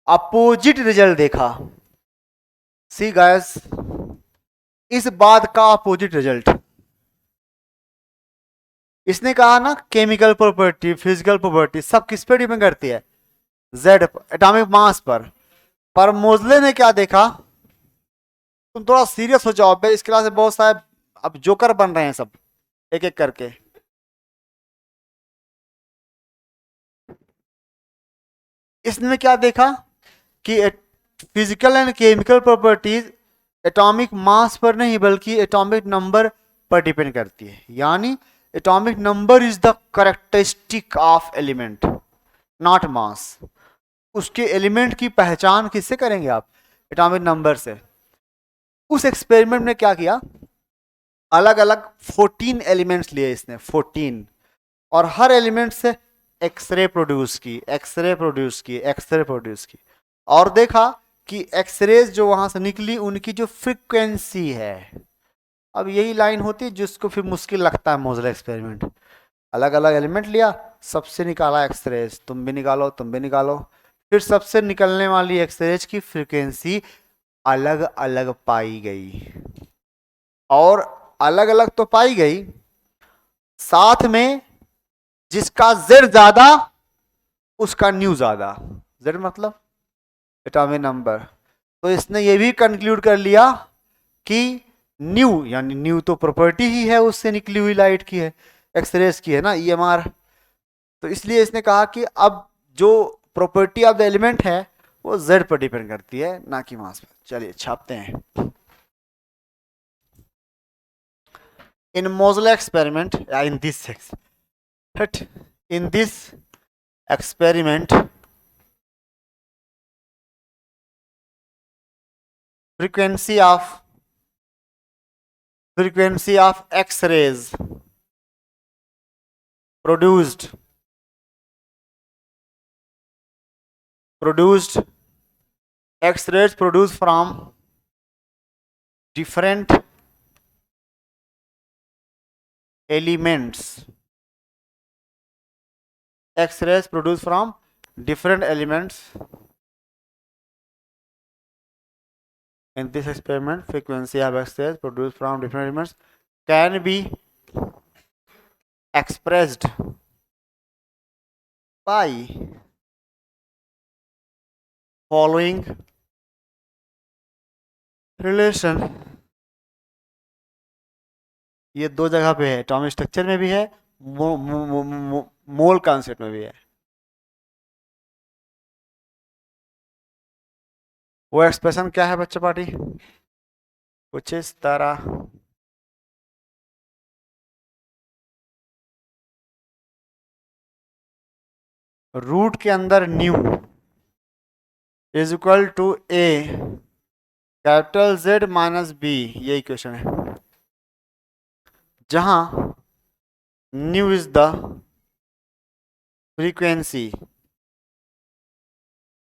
अपोजिट रिजल्ट देखा। सी गाइस, इस बात का अपोजिट रिजल्ट, इसने कहा ना केमिकल प्रॉपर्टी फिजिकल प्रॉपर्टी सब किस पे डिपेंड करती है? जेड, एटॉमिक मास पर मोजले ने क्या देखा? तुम थोड़ा सीरियस हो जाओ बे, इस क्लास में बहुत सारे अब जोकर बन रहे हैं सब, एक एक करके। इसने क्या देखा कि physical and chemical properties atomic mass पर नहीं बल्कि एटॉमिक नंबर पर डिपेंड करती है, यानी atomic number is the characteristic of element, not मास। उसके एलिमेंट की पहचान किससे करेंगे आप? एटॉमिक नंबर से। उस एक्सपेरिमेंट में क्या किया, अलग अलग 14 एलिमेंट्स लिए इसने, 14, और हर एलिमेंट से एक्सरे प्रोड्यूस की, एक्सरे प्रोड्यूस की, एक्सरे प्रोड्यूस की, और देखा कि एक्सरेज जो वहां से निकली उनकी जो फ्रीक्वेंसी है, अब यही लाइन होती है जिसको फिर मुश्किल लगता है मोजले एक्सपेरिमेंट। अलग अलग एलिमेंट लिया, सबसे निकाला एक्सरेज, तुम भी निकालो तुम भी निकालो, फिर सबसे निकलने वाली एक्सरेज की फ्रीक्वेंसी अलग अलग पाई गई, और अलग अलग तो पाई गई, साथ में जिसका जेड ज्यादा उसका न्यू ज्यादा, जेड मतलब एटॉमिक नंबर। तो इसने ये भी कंक्लूड कर लिया कि न्यू, यानी न्यू तो प्रॉपर्टी ही है उससे निकली हुई लाइट की है, एक्सरेज की है ना, ईएमआर। तो इसलिए इसने कहा कि अब जो प्रॉपर्टी ऑफ द एलिमेंट है वो जेड पर डिपेंड करती है ना कि मास पर। चलिए छापते हैं। in Moseley experiment, in this experiment, frequency of X-rays produced X-rays produced from different elements. X-rays produced from different elements. In this experiment, frequency of X-rays produced from different elements can be expressed by following relation. ये दो जगह पे है, atomic structure में भी है, mole concept में भी है. वो एक्सप्रेशन क्या है बच्चों पार्टी? कुछ इस तरह. रूट के अंदर nu is equal to A capital Z minus B, ये इक्वेशन है, जहां nu is the frequency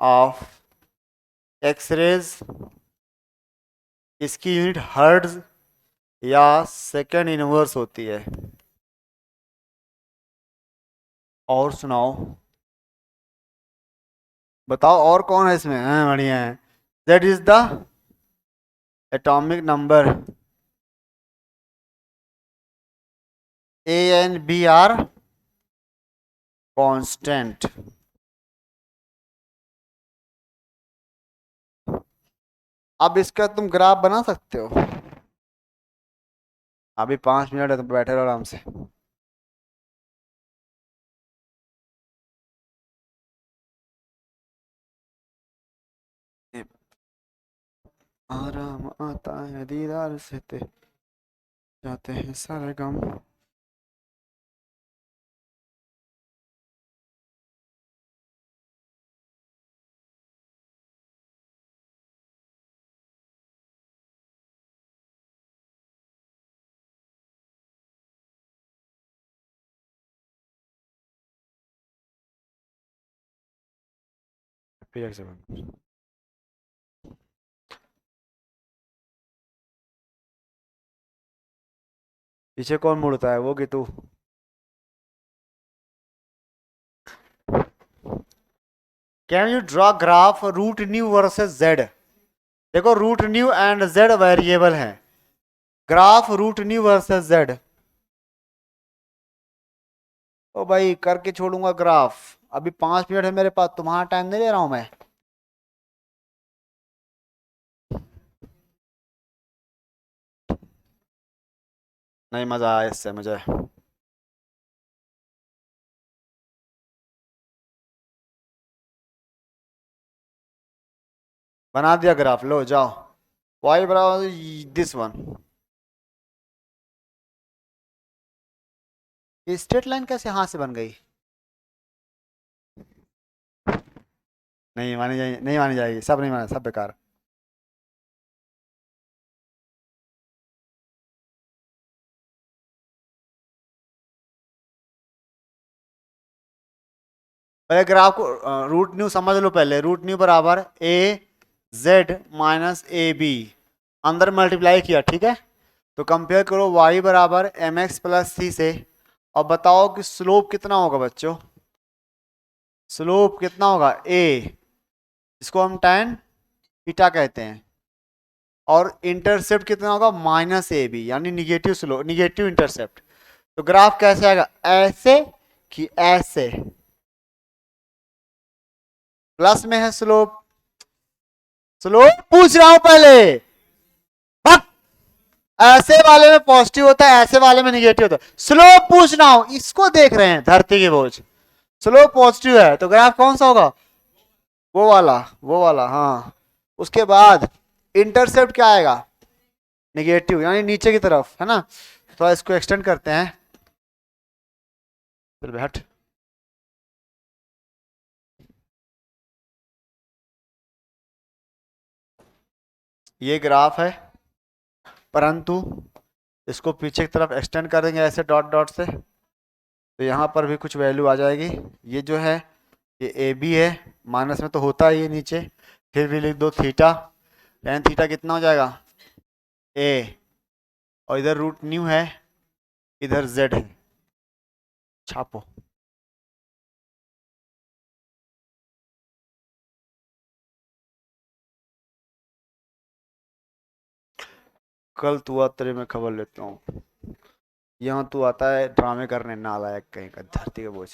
of X-rays. इसकी यूनिट हर्ट्ज या सेकेंड इनवर्स होती है. और सुनाओ, बताओ और कौन है इसमें? बढ़िया है. That is the atomic number. A and B are constant. अब इसका तुम ग्राफ बना सकते हो. अभी 5 मिनट है, तुम बैठे रहो आराम से. आराम आता है दीदार से जाते हैं सारे गम. पीछे कौन मुड़ता है, वो कि तू? Can you draw graph root nu versus Z? देखो root nu and Z variable है. Graph root nu versus Z. ओ भाई करके छोड़ूंगा ग्राफ. अभी 5 मिनट है मेरे पास, तुम्हारा टाइम नहीं ले रहा हूं मैं. नहीं मजा आया इससे मुझे. बना दिया ग्राफ, लो जाओ. y बराबर दिस वन. ये स्ट्रेट लाइन कैसे हाथ से बन गई? नहीं मानी जाएगी, नहीं मानी जाएगी, सब नहीं माने, सब बेकार. पहले ग्राफ को रूट न्यू समझ लो. पहले रूट न्यू बराबर AZ माइनस AB, अंदर मल्टीप्लाई किया, ठीक है. तो कंपेयर करो y बराबर mx प्लस c से, और बताओ कि स्लोप कितना होगा बच्चों? स्लोप कितना होगा? a, इसको हम tan थीटा कहते हैं. और इंटरसेप्ट कितना होगा? माइनस AB, यानी निगेटिव स्लोप, निगेटिव इंटरसेप्ट. तो ग्राफ कैसे आएगा? ऐसे कि ऐसे. प्लस में है स्लोप. स्लोप पूछ रहा हूं पहले. ऐसे वाले में पॉजिटिव होता है, ऐसे वाले में निगेटिव होता है. स्लोप पूछ रहा हूं, इसको देख रहे हैं, धरती की बोझ. स्लोप पॉजिटिव है तो ग्राफ कौन सा होगा? वो वाला. हाँ. उसके बाद इंटरसेप्ट क्या आएगा? निगेटिव, यानी नीचे की तरफ, है ना. थोड़ा इसको एक्सटेंड करते हैं। चल बे हट। ये ग्राफ है, परंतु इसको पीछे की तरफ एक्सटेंड कर देंगे ऐसे डॉट डॉट से, तो यहाँ पर भी कुछ वैल्यू आ जाएगी। ये जो है ये ए बी है, माइनस में तो होता ही है नीचे, फिर भी लिख दो थीटा, टेन थीटा कितना हो जाएगा ए, और इधर रूट न्यू है, इधर जेड है, छापो। कल तू आ, तेरे में खबर लेता हूँ। यहाँ तू आता है ड्रामे करने, नालायक कहीं का, धरती का बोझ।